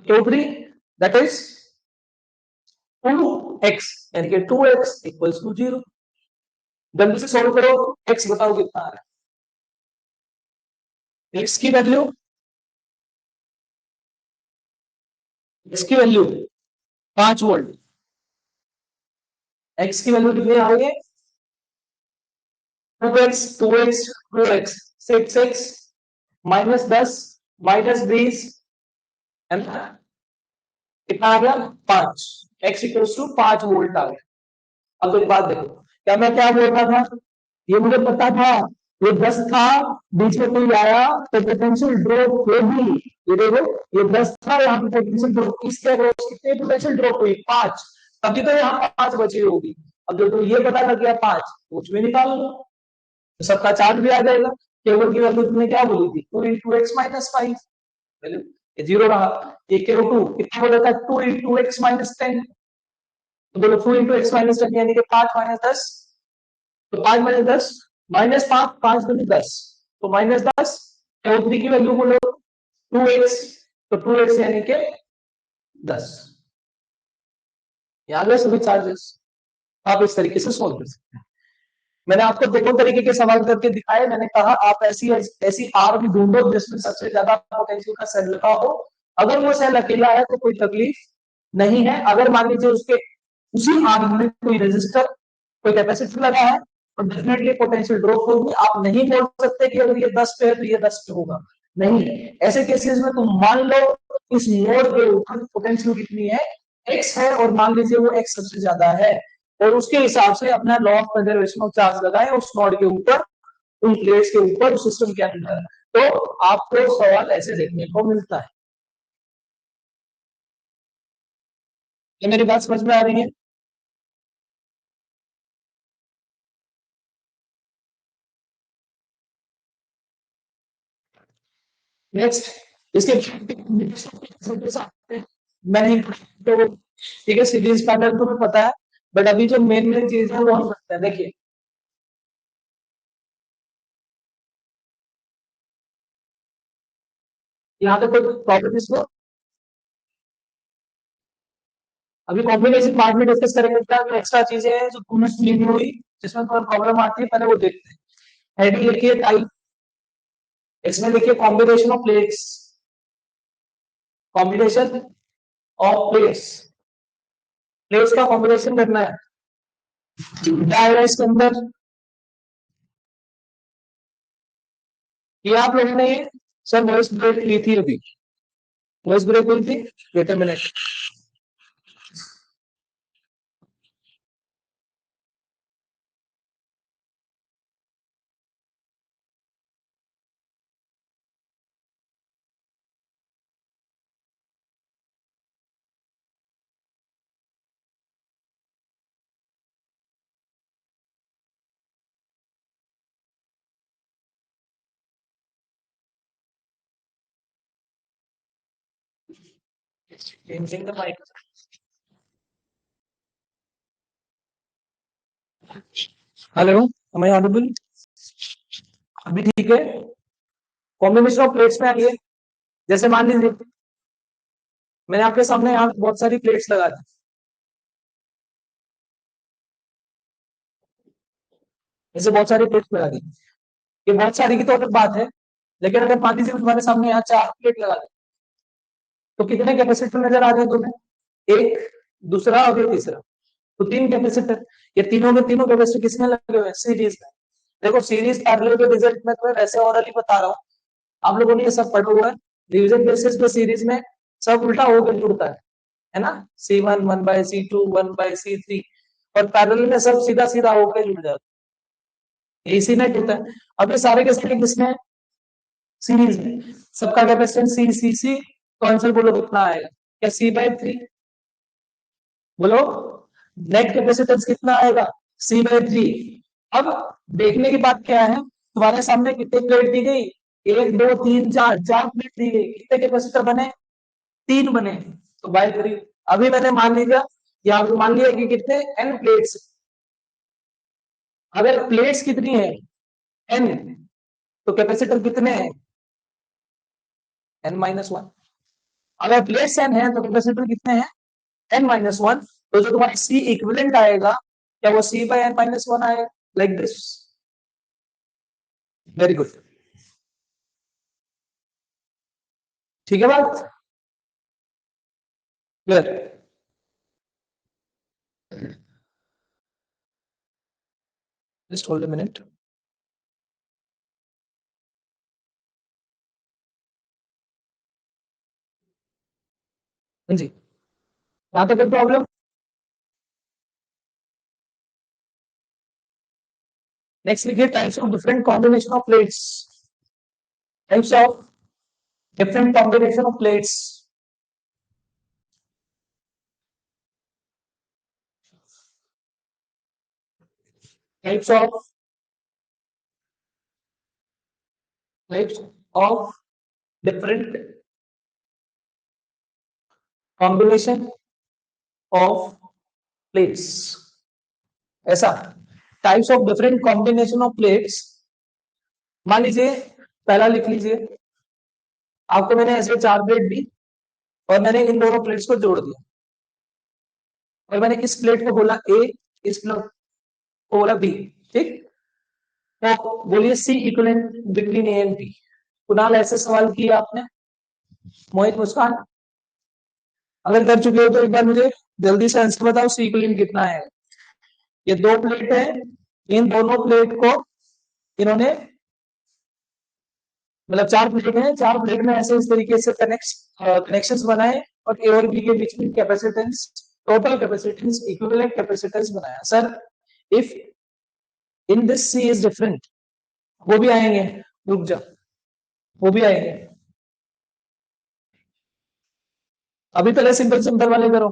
Q3, दैट इज 2x, यानी कि 2x इक्वल्स टू 0। जल्दी से सॉल्व करो, x बताओ कितना आ रहा है, x की वैल्यू, x की वैल्यू 5 वोल्ट, x की वैल्यू कितनी आ रही है, 2x 2x 2x 6x minus 10 minus 20, है ना, कितना आ गया 5, x इक्वल्स टू 5 वोल्ट आ गया। अब एक बात देखो, क्या मैं क्या बोल रहा था, ये मुझे पता था, ये 10 था, बीच में कोई आया तो पोटेंशियल ड्रॉप होगी, ये देखो ये 10 था, यहाँ पे पोटेंशियल ड्रॉप, इसके अक्रॉस कितने पोटेंशियल ड्रॉप हुई 5, तभी तो यहाँ 5 बची होगी। अब जब तो ये पता लग गया 5, कुछ भी निकाल लो, तो सबका चार्ज भी आ जाएगा। केवल की वैल्यू तुमने क्या बोली थी, 2 इंटू एक्स माइनस 5, वैल्यू ये जीरो रहा। ये Q2 कितना बोला था, 2 इंटू एक्स माइनस 10, तो बोलो 2 इंटू एक्स माइनस 10 यानी कि 5 माइनस 10, तो 5 माइनस 10, माइनस 5, 5 दूनी 10, तो माइनस 10। Q3 की वैल्यू बोलो 2x, तो 2x यानी कि 10। याद है सभी चार्जेस, आप इस तरीके से सोल्व कर सकते हैं। मैंने आपको दोनों तरीके के सवाल करके दिखाए। मैंने कहा आप ऐसी ऐसी आर्म ढूंढो जिसमें सबसे ज्यादा पोटेंशियल का सेल लगा हो। अगर वो सेल अकेला है तो कोई तकलीफ नहीं है। अगर मान लीजिए उसके उसी आर्म में कोई रेजिस्टर कोई कैपेसिटर लगा है तो डेफिनेटली पोटेंशियल ड्रॉप होगी। आप नहीं बोल सकते कि अगर ये 10 पे है तो ये 10 पे होगा, नहीं। ऐसे केसेस में तुम मान लो इस नोड के ऊपर पोटेंशियल कितनी है, एक्स है, और मान लीजिए वो एक्स सबसे ज्यादा है, और उसके हिसाब से अपना law of conservation of charge लगाए उस नोड के ऊपर, उन प्लेट्स के ऊपर उस सिस्टम के अंदर। तो आपको सवाल ऐसे देखने को मिलता है। ये मेरी बात समझ में आ रही है? नेक्स्ट, इसके मैंने तो ठीक है, सीरीज पैटर्न तो पता है, बट अभी जो मेन मेन चीज है वो हम करते हैं। देखिए यहाँ पे कोई प्रॉपर्टीज को अभी कॉम्बिनेशन पार्ट में डिस्कस करेंगे। क्या एक्स्ट्रा चीजें हैं जो पूर्ण नहीं हुई जिसमें थोड़ा प्रॉब्लम आती है, पहले वो देखते हैं। हेडिंग लिखिए टाइप, इसमें लिखिए combination of plates, combination of plates, plates का कॉम्बिनेशन करना है। क्या आएगा इसके अंदर? ये आप लोगों ने सर वॉइस ब्रेक ली थी अभी, वॉइस ब्रेक हुई थी, wait a minute. Changing the mic. Hello, am I audible? अभी ठीक है। कॉम्बिनेशन ऑफ प्लेट्स में आइए। जैसे मान लीजिए मैंने आपके सामने यहाँ बहुत सारी प्लेट्स लगा दी, जैसे बहुत सारी प्लेट्स लगा दी। ये बहुत सारी की तो अलग बात है, लेकिन अगर मान लीजिए तुम्हारे सामने यहाँ 4 प्लेट लगा दी, तो कितने कैपेसिटर नजर आ रहे हैं तुम्हें? एक, दूसरा और ये तीसरा, तो 3 कैपेसिटर। ये तीनों के तीनों कैपेसिटर किसमें लगे हुए हैं? सीरीज में। देखो सीरीज पैरेलल के रिजल्ट में तो वैसे ऑरली बता रहा हूँ, आप लोगों ने ये सब पढ़ा हुआ है। डिवीजन बेसिस पे सीरीज में सब उल्टा होकर जुड़ता है ना? C1 1/C2 1/C3, और पैरेलल में सब सीधा सीधा होकर जुड़ जाता है, इसी में होता है। अब ये सारे के सारे किसमें? सीरीज में। सबका कैपेसिटेंस C तो आंसर बोलो कितना आएगा? क्या C/3? बोलो, नेट कैपेसिटेंस कितना आएगा? C/3। अब देखने की बात क्या है, तुम्हारे सामने कितने प्लेट दी गई? 1 2 3 4, 4 प्लेट दी गई। कितने कैपेसिटर बने? 3 बने, तो बाय 3। अभी मैंने मान लिया, या मान लिया कि कितने n प्लेट्स। अगर प्लेट्स कितनी है? n, तो कैपेसिटर कितने हैं? n-1। अगर प्लेट्स n है तो कैपेसिटर कितने हैं? n-1। तो जो तुम्हारा C इक्विवेलेंट आएगा, क्या वो C/n-1 आएगा? Like this. वेरी गुड, ठीक है बात clear? Just hold a minute. हाँ जी, यहाँ तक प्रॉब्लम। नेक्स्ट लिखिए types of different combination of plates, types of different combination of plates, types of types of different combination of plates। ऐसा types of different combination of plates. मान लीजिए पहला लिख लीजिए, आपको मैंने ऐसे 4 प्लेट दी और मैंने इन दोनों प्लेट्स को जोड़ दिया, और मैंने इस प्लेट को बोला ए, इस प्लेट को बोला बी, ठीक। तो बोलिए C equivalent between A and B. Kunal ऐसे सवाल किया आपने? मोहित, मुस्कान, अगर कर चुके हो तो एक बार मुझे जल्दी से आंसर बताओ, सी इक्विवेलेंट कितना है? ये दो प्लेट है, इन दोनों प्लेट को इन्होंने, मतलब चार प्लेट है, चार प्लेट में ऐसे इस तरीके से कनेक्शंस बनाए और ए और बी के बीच में capacitance, total capacitance, equivalent capacitance बनाया। Sir if in this C is different, वो भी आएंगे, रुक जा, वो भी आएंगे। अभी पहले सिंपल सिंपल वाले करो।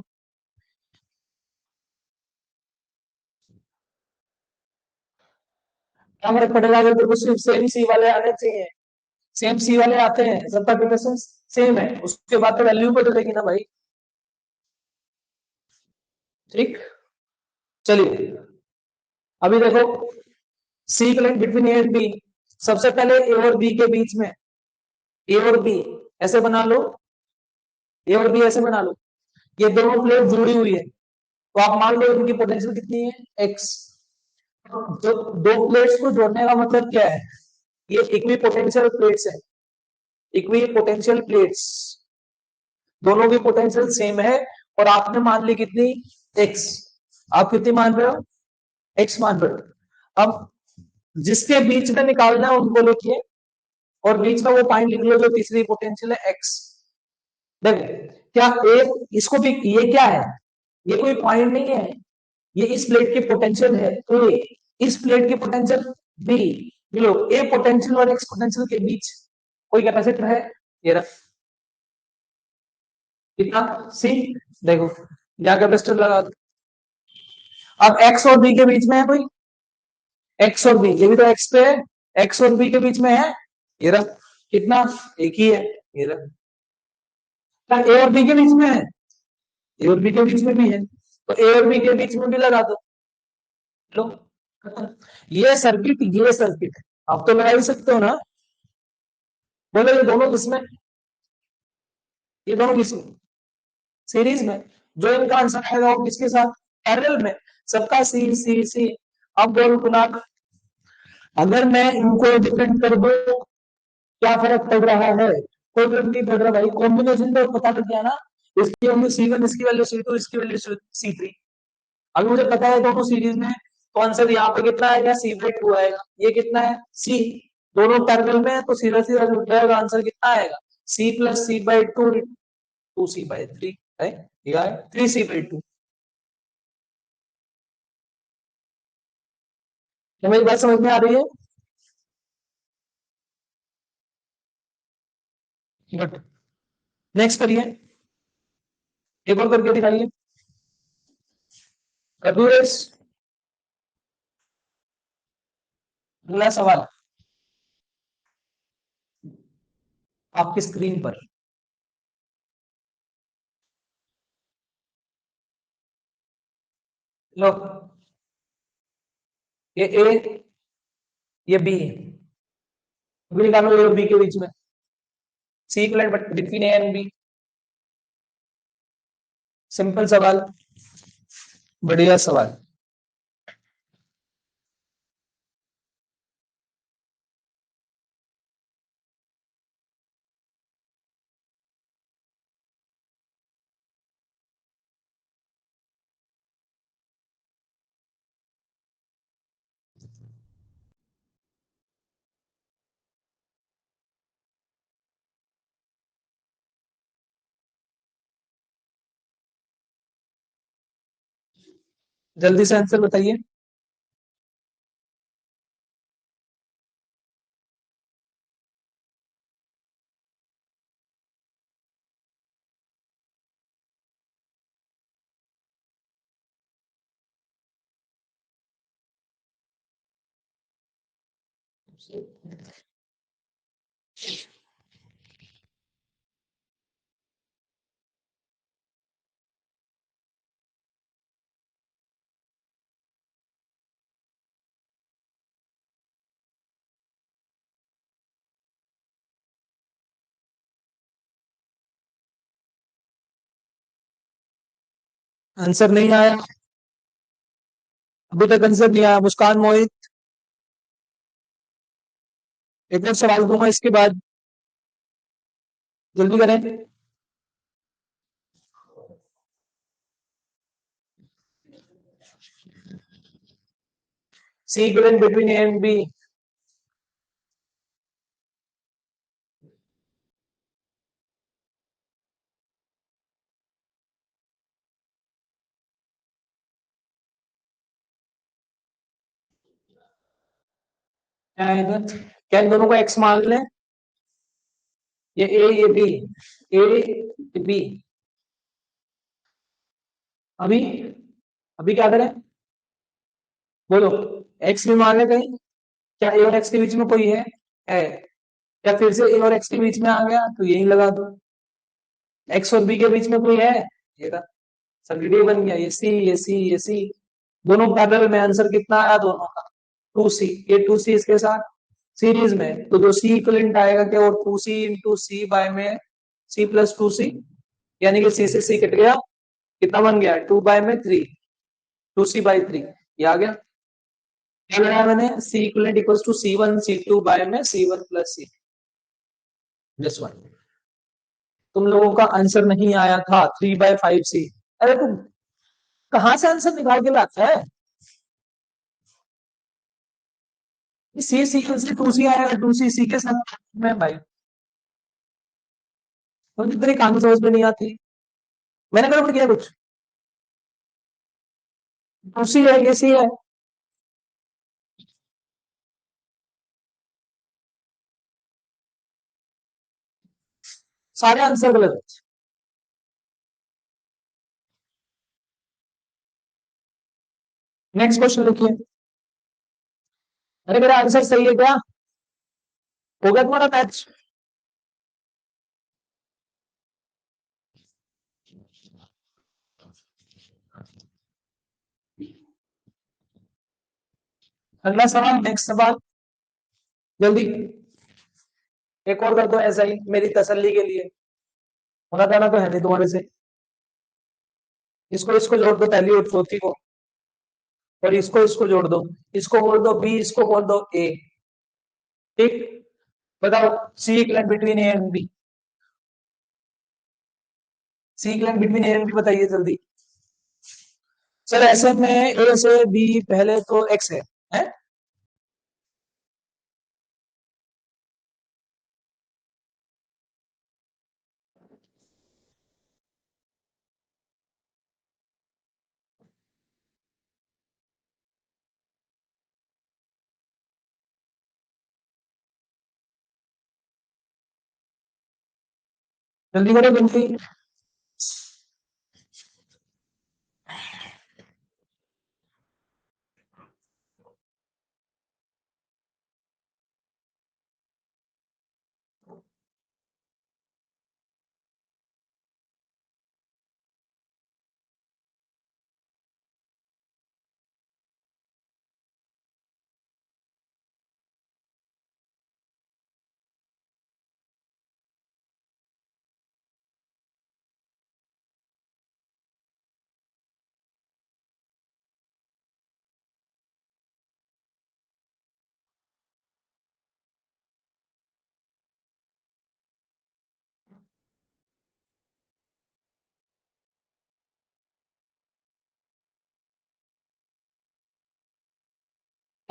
क्या फर्क पड़ेगा अगर तेरे को सिर्फ सेम सी वाले आने चाहिए? सेम सी वाले आते हैं, सबका कैपेसिटेंस सेम है, उसके बाद तो वैल्यू बदलेगी ना भाई। ठीक, चलिए अभी देखो, C equivalent between A and B. सबसे पहले ए और बी के बीच में, ए और बी ऐसे बना लो, ए और बी ऐसे बना लो, ये दोनों प्लेट जुड़ी हुई है, तो आप मान लो इनकी पोटेंशियल कितनी है, एक्स। जो दो प्लेट्स को जोड़ने का मतलब क्या है, ये इक्वी पोटेंशियल प्लेट्स है, इक्वी पोटेंशियल प्लेट्स, दोनों की पोटेंशियल सेम है, और आपने मान ली कितनी, एक्स। आप कितनी मान रहे हो, एक्स मान रहे हो। अब जिसके बीच में निकालना है उनको लिखिए, और बीच में वो पॉइंट लिख लो जो तीसरी पोटेंशियल है, एक्स। देखो, क्या एक इसको भी, ये क्या है, ये कोई पॉइंट नहीं है, ये इस प्लेट की पोटेंशियल है, तो इस प्लेट की पोटेंशियल बी। लो, ए पोटेंशियल और एक्स पोटेंशियल के बीच कोई कैपेसिटर है, ये रहा, कितना, सी। देखो यहाँ कैपेसिटर लगा दो। अब एक्स और बी के बीच में है कोई, एक्स और बी, ये भी तो एक्स पे है, एक्स और बी के बीच में है, ये रहा, कितना, एक ही है, ये रहा। ए और बी के बीच में है, ए और बी के बीच में भी है, तो ए और बी के बीच में भी लगा दो। लो, ये सर्किट आप तो लगा ही सकते हो ना। बोले ये दोनों किसमें, ये दोनों किसमें, सीरीज में। जो इनका आंसर आएगा वो किसके साथ, पैरेलल में, सबका सी सी सी। अब बोल कुनाल, अगर मैं इनको डिफरेंट कर दूं, क्या फर्क पड़ रहा है? कोई फर्क नहीं पड़ रहा भाई, कॉम्बिनेशन तो पता लग गया ना। इसकी वैल्यू C1, इसकी वैल्यू C2, इसकी वैल्यू C3। अभी मुझे पता है दोनों सीरीज में, तो आंसर यहाँ पे कितना आएगा, C/2 आएगा। ये कितना है, C। दोनों पैरेलल में है, तो सीधा सीधा जुड़ जाएगा, आंसर कितना आएगा, C+C/2, 2C/3 है, या 3C/2। क्या मेरी बात समझ में आ रही है? गुड, नेक्स्ट करिए, एक और करके दिखाइए। अगला सवाल आपकी स्क्रीन पर। लो, ये ए, ये बी, निकालो ए और बी के बीच में, C equivalent between A and B. Simple सवाल, बढ़िया सवाल। जल्दी से आंसर बताइए। आंसर नहीं आया, अभी तक आंसर नहीं आया, मुस्कान, मोहित। एक और सवाल दूंगा इसके बाद, जल्दी करें। C equivalent between A and B. क्या है इधर? क्या इन दोनों को एक्स मान लें? ये ए ये बी, ए बी। अभी अभी क्या करें? बोलो। एक्स भी मान ले कहीं। क्या ए और एक्स के बीच में कोई है? क्या फिर से ए और एक्स के बीच में आ गया तो यही लगा दो। एक्स और बी के बीच में कोई है? ये रहा। सर्किट ये बन गया, ये सी ये सी ये सी। दोनों पैरेलल में, आंसर कितना आया दोनों का? 2C। ये 2C इसके साथ सीरीज में, तो जो सी इक्विवेलेंट आएगा क्या? और 2C इंटू सी बाय में सी प्लस 2C, यानी कि सी से सी कट गया, कितना बन गया? 2/3, 2C/3। ये आ गया। क्या लगाया मैंने? C equivalent equals to C1 C2 by में C1 plus C। This one. तुम लोगों का आंसर नहीं आया था 3/5C। अरे तुम कहां से आंसर निकाल के लाता है? सी सीक्वल से 2C आएगा, 2C के साथ में भाई। तो तेरी कहानी समझ में नहीं आती। मैंने गड़बड़ किया कुछ? 2C है, ये सी है। सारे आंसर गलत है। नेक्स्ट क्वेश्चन देखिए। अरे मेरा आंसर सही है क्या? हो गया तुम्हारा मैच? अगला सवाल, नेक्स्ट सवाल, जल्दी। एक और कर दो ऐसा ही मेरी तसल्ली के लिए। होना जाना तो है नहीं तुम्हारे से। इसको इसको जोड़ दो, पहली और चौथी को, और इसको इसको जोड़ दो। इसको बोल दो बी, इसको बोल दो ए। ठीक। बताओ। C equivalent between A and B. C equivalent between A and B बताइए जल्दी। सर ऐसे में ए से बी पहले तो एक्स है? जल्दी करो जल्दी।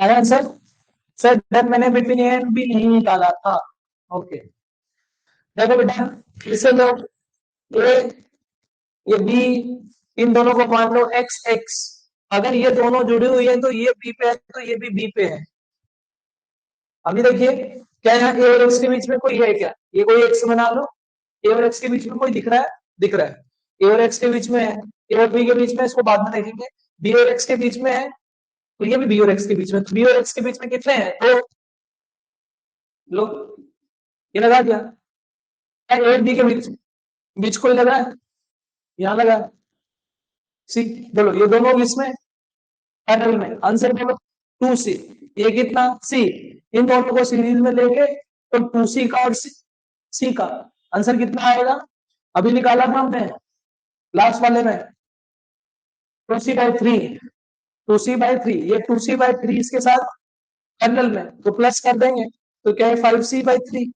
आया आंसर? सर जब मैंने बिटवीन ए एंड बी नहीं निकाला था। ओके। देखो बेटा, इसे लो ए, ये बी, इन दोनों को मान लो एक्स एक्स। अगर ये दोनों जुड़ी हुई है तो ये बी पे है तो ये भी बी पे है। अभी देखिए, क्या यहाँ ए और एक्स के बीच में कोई है क्या? ये कोई एक्स बना लो। ए और एक्स के बीच में कोई दिख रहा है? दिख रहा है। ए और एक्स के बीच में है। ए और बी के बीच में, इसको बाद में देखेंगे। बी और एक्स के बीच में है, तो ये भी बी और एक्स के बीच में। बी और एक्स के बीच में कितने हैं? दो। लो, ये लगा दिया। ए और बी के बीच बीच कोई लगा है? यहाँ लगा है। सी। बोलो, ये दोनों इसमें पैरेलल में, आंसर बोलो। 2C। ये कितना? सी। इन दोनों को सीरीज में लेंगे तो 2C का और सी का आंसर कितना आएगा? अभी निकाला था हमने लास्ट वाले में। 2C/3। 2C/3, ये 2C/3 इसके साथ पैरेलल में, तो प्लस कर देंगे। तो क्या है 5c/3।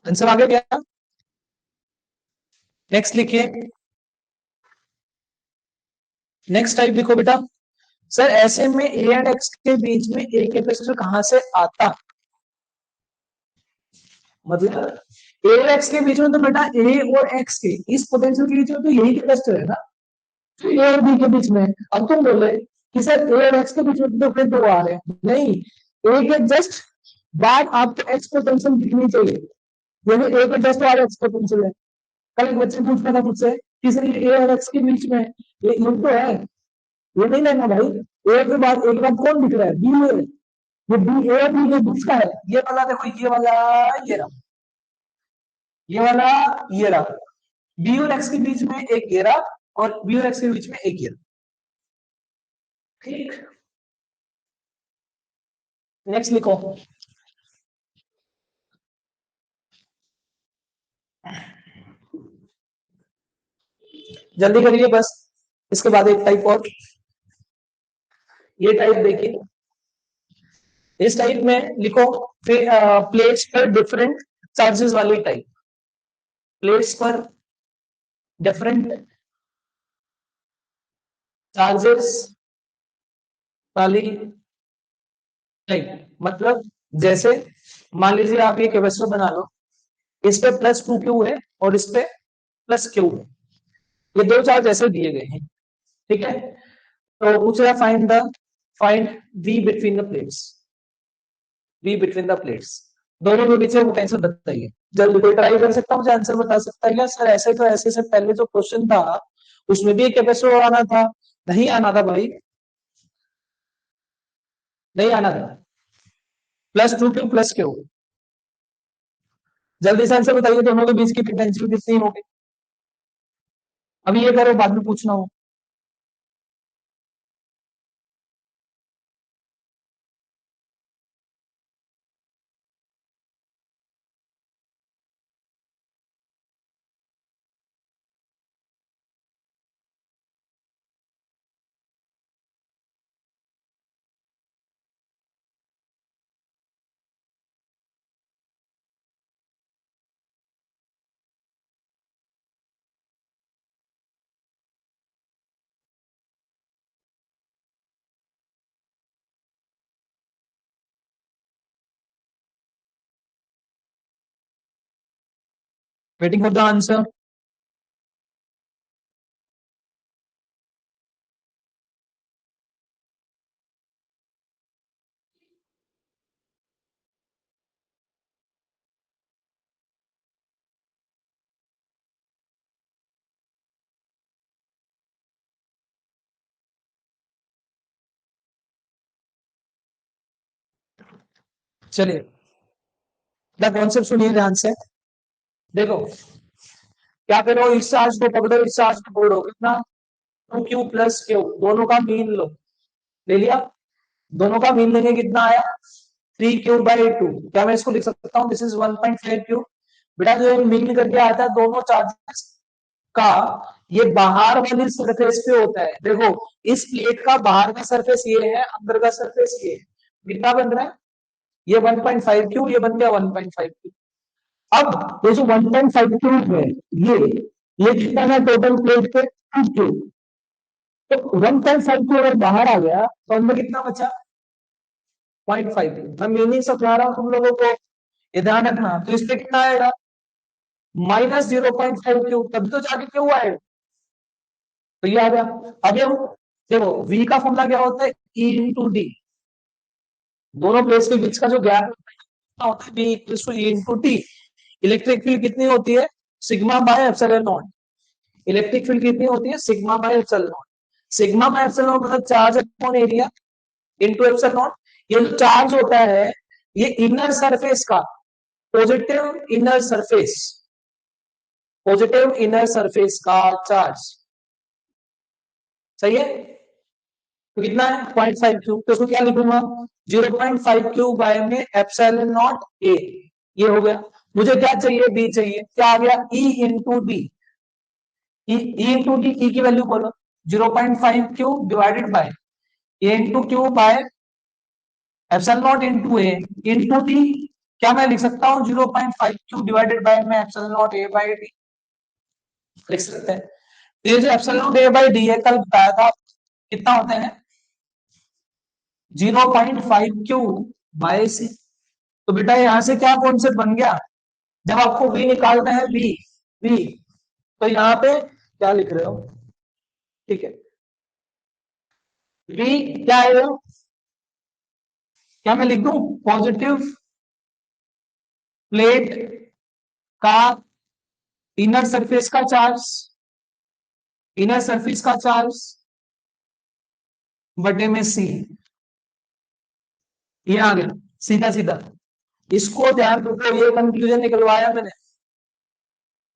आंसर आ गया क्या? नेक्स्ट लिखिए। नेक्स्ट टाइप देखो बेटा। सर ऐसे में ए एंड एक्स के बीच में ए कैपेसिटर कहां से आता? मतलब ए और एक्स के बीच में तो बेटा ए और एक्स के इस पोटेंशियल के बीच में तो यही कैपेसिटर है ना, ए और बी के बीच में। अब तुम बोले कि सर ए और एक्स के बीच में तो फिर दो आ रहे हैं, नहीं, ए के जस्ट बाद आपको एक्स पोटेंशियल दिखनी चाहिए, यानी ए के जस्ट बाद एक्स पोटेंशियल है। कल एक बच्चे पूछता था मुझसे कि सर ए और एक्स के बीच में ये तो है, ये नहीं लेना भाई, ए के बाद एक बार कौन दिख रहा है, बी है, ये बी ए और बी के बीच का है, ये वाला देखो, ये वाला, ये रहा, ये वाला, ये रहा, बी और एक्स के बीच में एक ये रहा, और बी और एक्स के बीच में एक ये रहा। ठीक, नेक्स्ट लिखो। जल्दी करिए बस, इसके बाद एक टाइप और, ये टाइप देखिए। इस टाइप में लिखो प्लेट्स पर डिफरेंट चार्जेस वाली टाइप, प्लेट्स पर डिफरेंट चार्जेस वाली टाइप। मतलब जैसे मान लीजिए आप ये कैपेसिटर बना लो, इस पे +2q है और इस पे +q है, ये दो चार्ज ऐसे दिए गए हैं, ठीक है। तो पूछ रहा find v between the plates, v between the plates, दोनों के बीच में पोटेंशियल बताइए। जल्दी कोई ट्राई कर सकता है, मुझे आंसर बता सकता है क्या? सर ऐसे तो ऐसे से पहले जो क्वेश्चन था उसमें भी एक कैपेसिटर आना था, नहीं आना था भाई, नहीं आना था, +2q +q। जल्दी से आंसर बताइए, दोनों के बीच की पोटेंशियल कितनी होगी? अभी ये करो, बाद में पूछना हो। Waiting for the answer. चलिए द कॉन्सेप्ट सुनिए ध्यान से। देखो क्या करो, इस चार्ज को पकड़ो, इस चार्ज को पकड़ो, कितना, 2q +q, दोनों का मीन लो, ले लिया, दोनों का मीन लेंगे, कितना आया, 3q/2। क्या मैं इसको लिख सकता हूँ, दिस इज 1.5q। बेटा जो मीन करके आता है दोनों चार्जेस का, ये बाहर वाली सरफेस पे होता है। देखो इस प्लेट का बाहर का सरफेस ये है, अंदर का सरफेस ये है, कितना बन रहा है, ये 1.5 क्यू, ये बन गया 1.5 क्यू। अब ये जो 1.5 क्यू है, ये कितना है टोटल प्लेट पे 2 क्यू। तो 1.5 क्यू अगर बाहर आ गया तो अंदर कितना बचा 0.5 क्यू। मैं मीनिंग समझा रहा हूं तुम लोगों को, ये ध्यान रखना। तो इस पे कितना आएगा -0.5 क्यू, तभी तो जाके क्यू आएगा। तो ये आ गया। अब हम देखो v का फॉर्मूला क्या होता है, e इंटू डी। दोनों प्लेट्स के बीच का जो गैप होता है v equals to e into T. Electric field कितनी होती है, sigma by epsilon naught. Electric field कितनी होती है, sigma by epsilon naught. Sigma by epsilon naught मतलब charge upon area into epsilon naught. ये जो चार्ज होता है ये इनर सरफेस का, positive inner surface, positive inner surface का चार्ज। सही है। तो कितना है 0.5 क्यूब, तो उसको क्या लिखूंगा 0.5 क्यूब बाय में एप्सिलॉन नॉट ए। ये हो गया। मुझे क्या चाहिए, बी चाहिए। क्या आ गया E into D. E into D, E की वैल्यू बोलो 0.5 cube divided by A into Q by epsilon naught into A into D. क्या मैं लिख सकता हूँ 0.5 क्यूब डिवाइडेड बाय में epsilon naught A by D लिख सकते हैं। ये जो epsilon naught A by D है कल बताया था कितना होते हैं 0.5 क्यूब बाय सी। तो बेटा यहां से क्या कॉन्सेप्ट बन गया, जब आपको v निकालना है v तो यहाँ पे क्या लिख रहे हो, ठीक है v क्या है, क्या मैं लिख दूं पॉजिटिव प्लेट का इनर सरफेस का चार्ज, इनर सरफेस का चार्ज बटे में सी। ये आ गया सीधा सीधा। इसको ध्यान रखो, ये कंक्लूजन निकलवाया मैंने।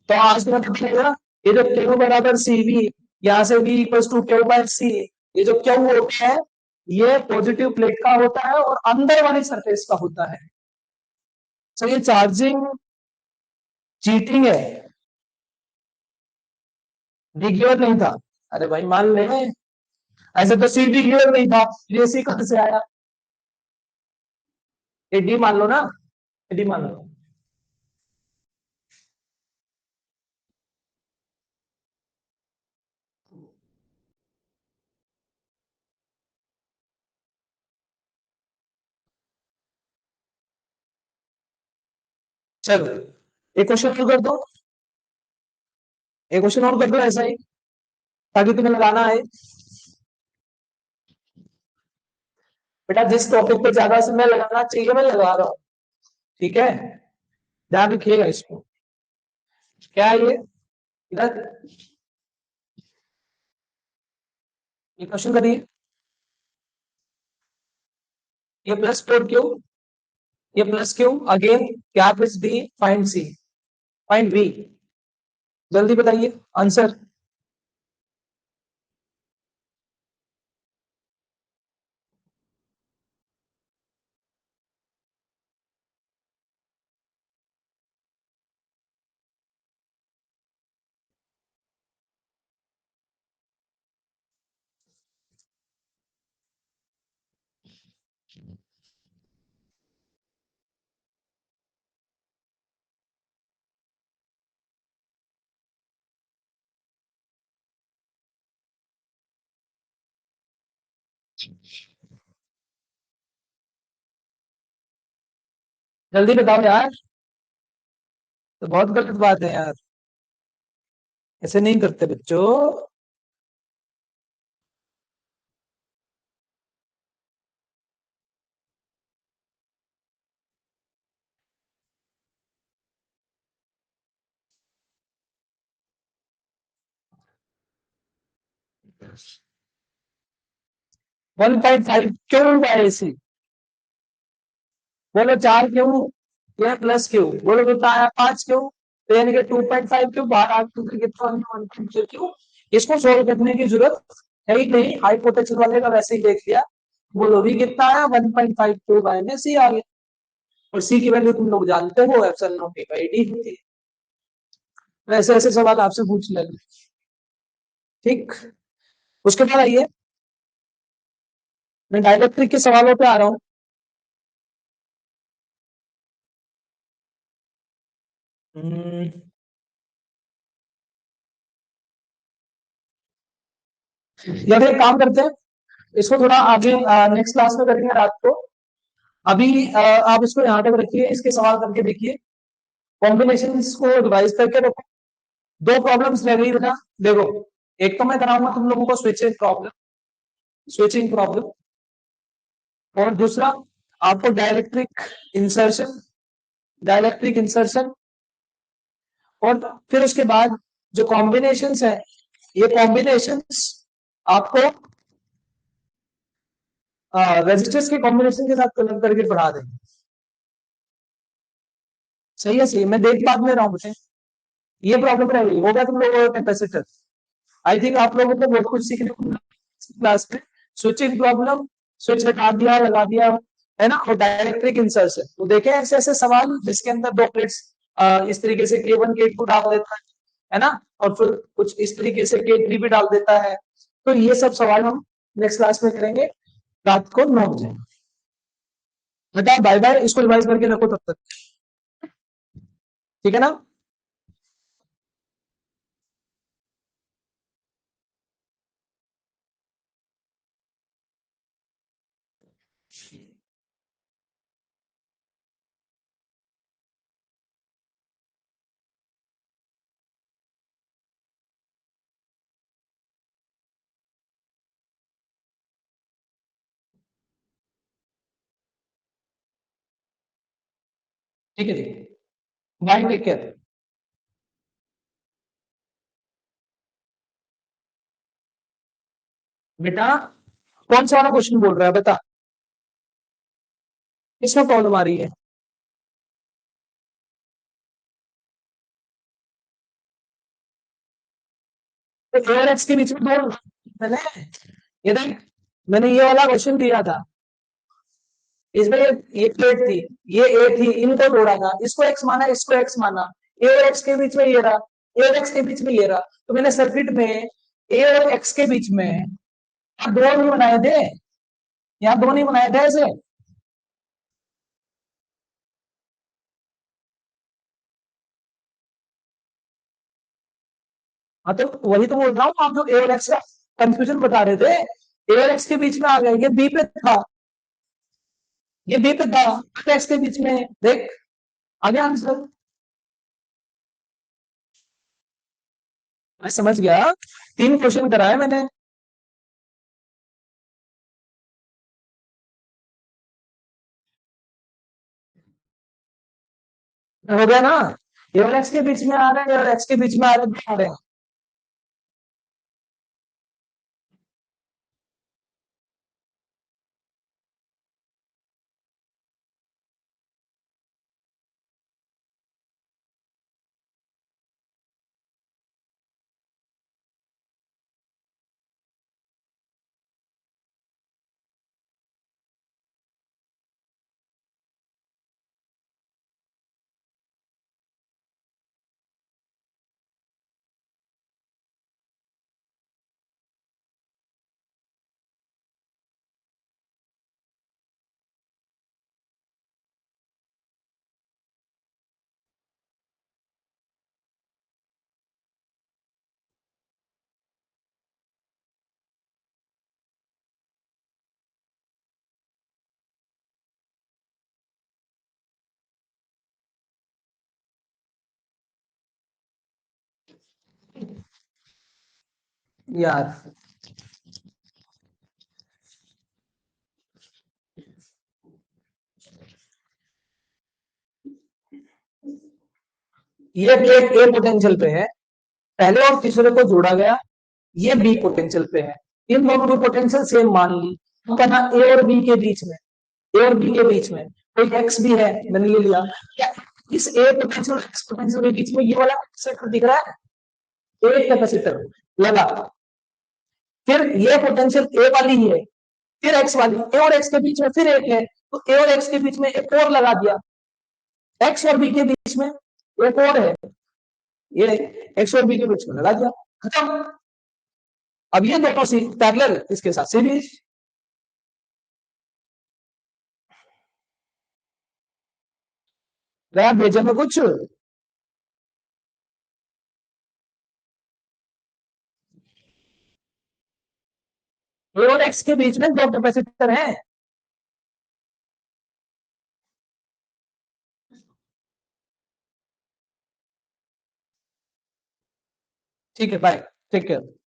तो आज का मतलब ये जो क्यू बराबर सी वी, यहां से v equal to Q by C. ये जो क्यू होता है ये पॉजिटिव प्लेट का होता है और अंदर वाली सरफेस का होता है। तो ये चार्जिंग चीटिंग है, डी गिवन नहीं था। अरे भाई मान ले, ऐसे तो सी डी गिवन नहीं था, ये सी कहां से आया। ये डी मान लो ना, डी मान लो। चलो एक क्वेश्चन और कर दो, एक क्वेश्चन और कर दो ऐसा ही, ताकि तुम्हें लगाना है। बेटा जिस टॉपिक पे ज्यादा समय लगाना चाहिए मैं लगा रहा हूँ, ठीक है, ध्यान रखिएगा इसको। क्या है ये, इधर ये क्वेश्चन करिए। ये प्लस 4 क्यू, ये plus Q again gap is B, find C, find B. जल्दी बताइए आंसर। जल्दी बताओ यार, तो बहुत गलत बात है यार, ऐसे नहीं करते बच्चों। 1.5 क्यों बाय सी, बोलो 4 क्यों, यह प्लस क्यों, बोलो कितना आया 5 क्यों। तो यानी कि 2.5 क्यों बाहर आ कितना 1.5 क्यों। इसको सोल्व करने की जरूरत है ही नहीं, हाइपोथेसिस वाले का वैसे ही देख लिया। बोलो भी कितना आया 1.5 क्यों बाय में सी आ गया। और सी की वैल्यू तुम लोग जानते हो epsilon naught A by D होती है। ऐसे ऐसे सवाल आपसे पूछ लेंगे, ठीक। उसके बाद आइए, मैं डाइलेक्ट्रिक के सवालों पे आ रहा हूँ। हम्म, या फिर एक काम करते हैं, इसको थोड़ा आगे नेक्स्ट क्लास में करेंगे रात को। अभी आप इसको यहाँ तक रखिए, इसके सवाल करके देखिए, कॉम्बिनेशन को रिवाइज करके रखो। दो प्रॉब्लम्स रह गई बेटा। देखो, एक तो मैं कराऊंगा तुम लोगों को स्विचिंग प्रॉब्लम, और दूसरा आपको डायलेक्ट्रिक इंसर्शन, और फिर उसके बाद जो कॉम्बिनेशंस है, ये कॉम्बिनेशंस आपको रेजिस्टर्स के कॉम्बिनेशन के साथ कनेक्ट करके पढ़ा देंगे। सही है, सही है, मैं देख बाद में रहा हूँ बेटे। ये प्रॉब्लम रहेगी, हो गया तुम लोगों का कैपेसिटर। आई थिंक आप लोगों को बहुत कुछ सीखने को क्लास में। स्विचिंग प्रॉब्लम, स्विच हटा दिया लगा दिया, है ना, और डायरेक्ट्रिक इंसर्शन, तो देखे ऐसे ऐसे सवाल जिसके अंदर दो प्लेट्स इस तरीके से K1 K2 डाल देता है ना, और फिर कुछ इस तरीके से K3 भी डाल देता है। तो ये सब सवाल हम नेक्स्ट क्लास में करेंगे रात को 9 बजे। बेटा बाय बाय, इसको रिवाइज करके रखो तब तक, ठीक है ना। ठीक है, ठीक है, बाय, टेक केयर। बेटा कौन सा वाला क्वेश्चन बोल रहा है बता, किसमें प्रॉब्लम आ रही है। तो ए और एक्स के बीच में दो, मैंने ये देख, मैंने ये वाला क्वेश्चन दिया था, इसमें ये प्लेट थी, ये ए थी, इनको जोड़ा था, इसको एक्स माना, इसको एक्स माना, ए और एक्स के बीच में ये रहा, ए और एक्स के बीच में ये रहा, तो मैंने सर्किट में ए और एक्स के बीच में यहाँ दो नहीं बनाए थे, यहाँ दो नहीं बनाए थे ऐसे। हाँ तो वही तो बोल रहा हूँ, आप जो ए और एक्स का कंफ्यूजन बता रहे थे, ए और एक्स के बीच में आ गए, ये बी पे था, ये बी पे था, एक्स के बीच में देख, आगे आंसर। मैं समझ गया, 3 क्वेश्चन कराए मैंने। हो गया ना, ए और एक्स के बीच में आ रहे हैं, और एक्स के बीच में आ रहे हैं। यार ये प्लेट ए पोटेंशियल पे है, पहले और तीसरे को जोड़ा गया, ये बी पोटेंशियल पे है, इन दोनों की पोटेंशियल सेम मान ली, तो कहना ए और बी के बीच में, ए और बी के बीच में कोई एक्स भी है, मैंने ले लिया, क्या इस ए पोटेंशियल एक्स पोटेंशियल के बीच में ये वाला कैपेसिटर दिख रहा है, एक कैपेसिटर लगा, फिर ये पोटेंशियल ए वाली ही है, फिर एक्स वाली, ए और एक्स के बीच में फिर एक है, तो ए और एक्स के बीच में एक और लगा दिया, एक्स और बी के बीच में एक और है, ये एक्स और बी के बीच में लगा दिया, खत्म। अब ये दोनों सी पैरेलल, इसके साथ सीरीज। रहा भेजे में कुछ ए और एक्स के बीच में दो कैपेसिटर हैं। ठीक है, बाय। Take care.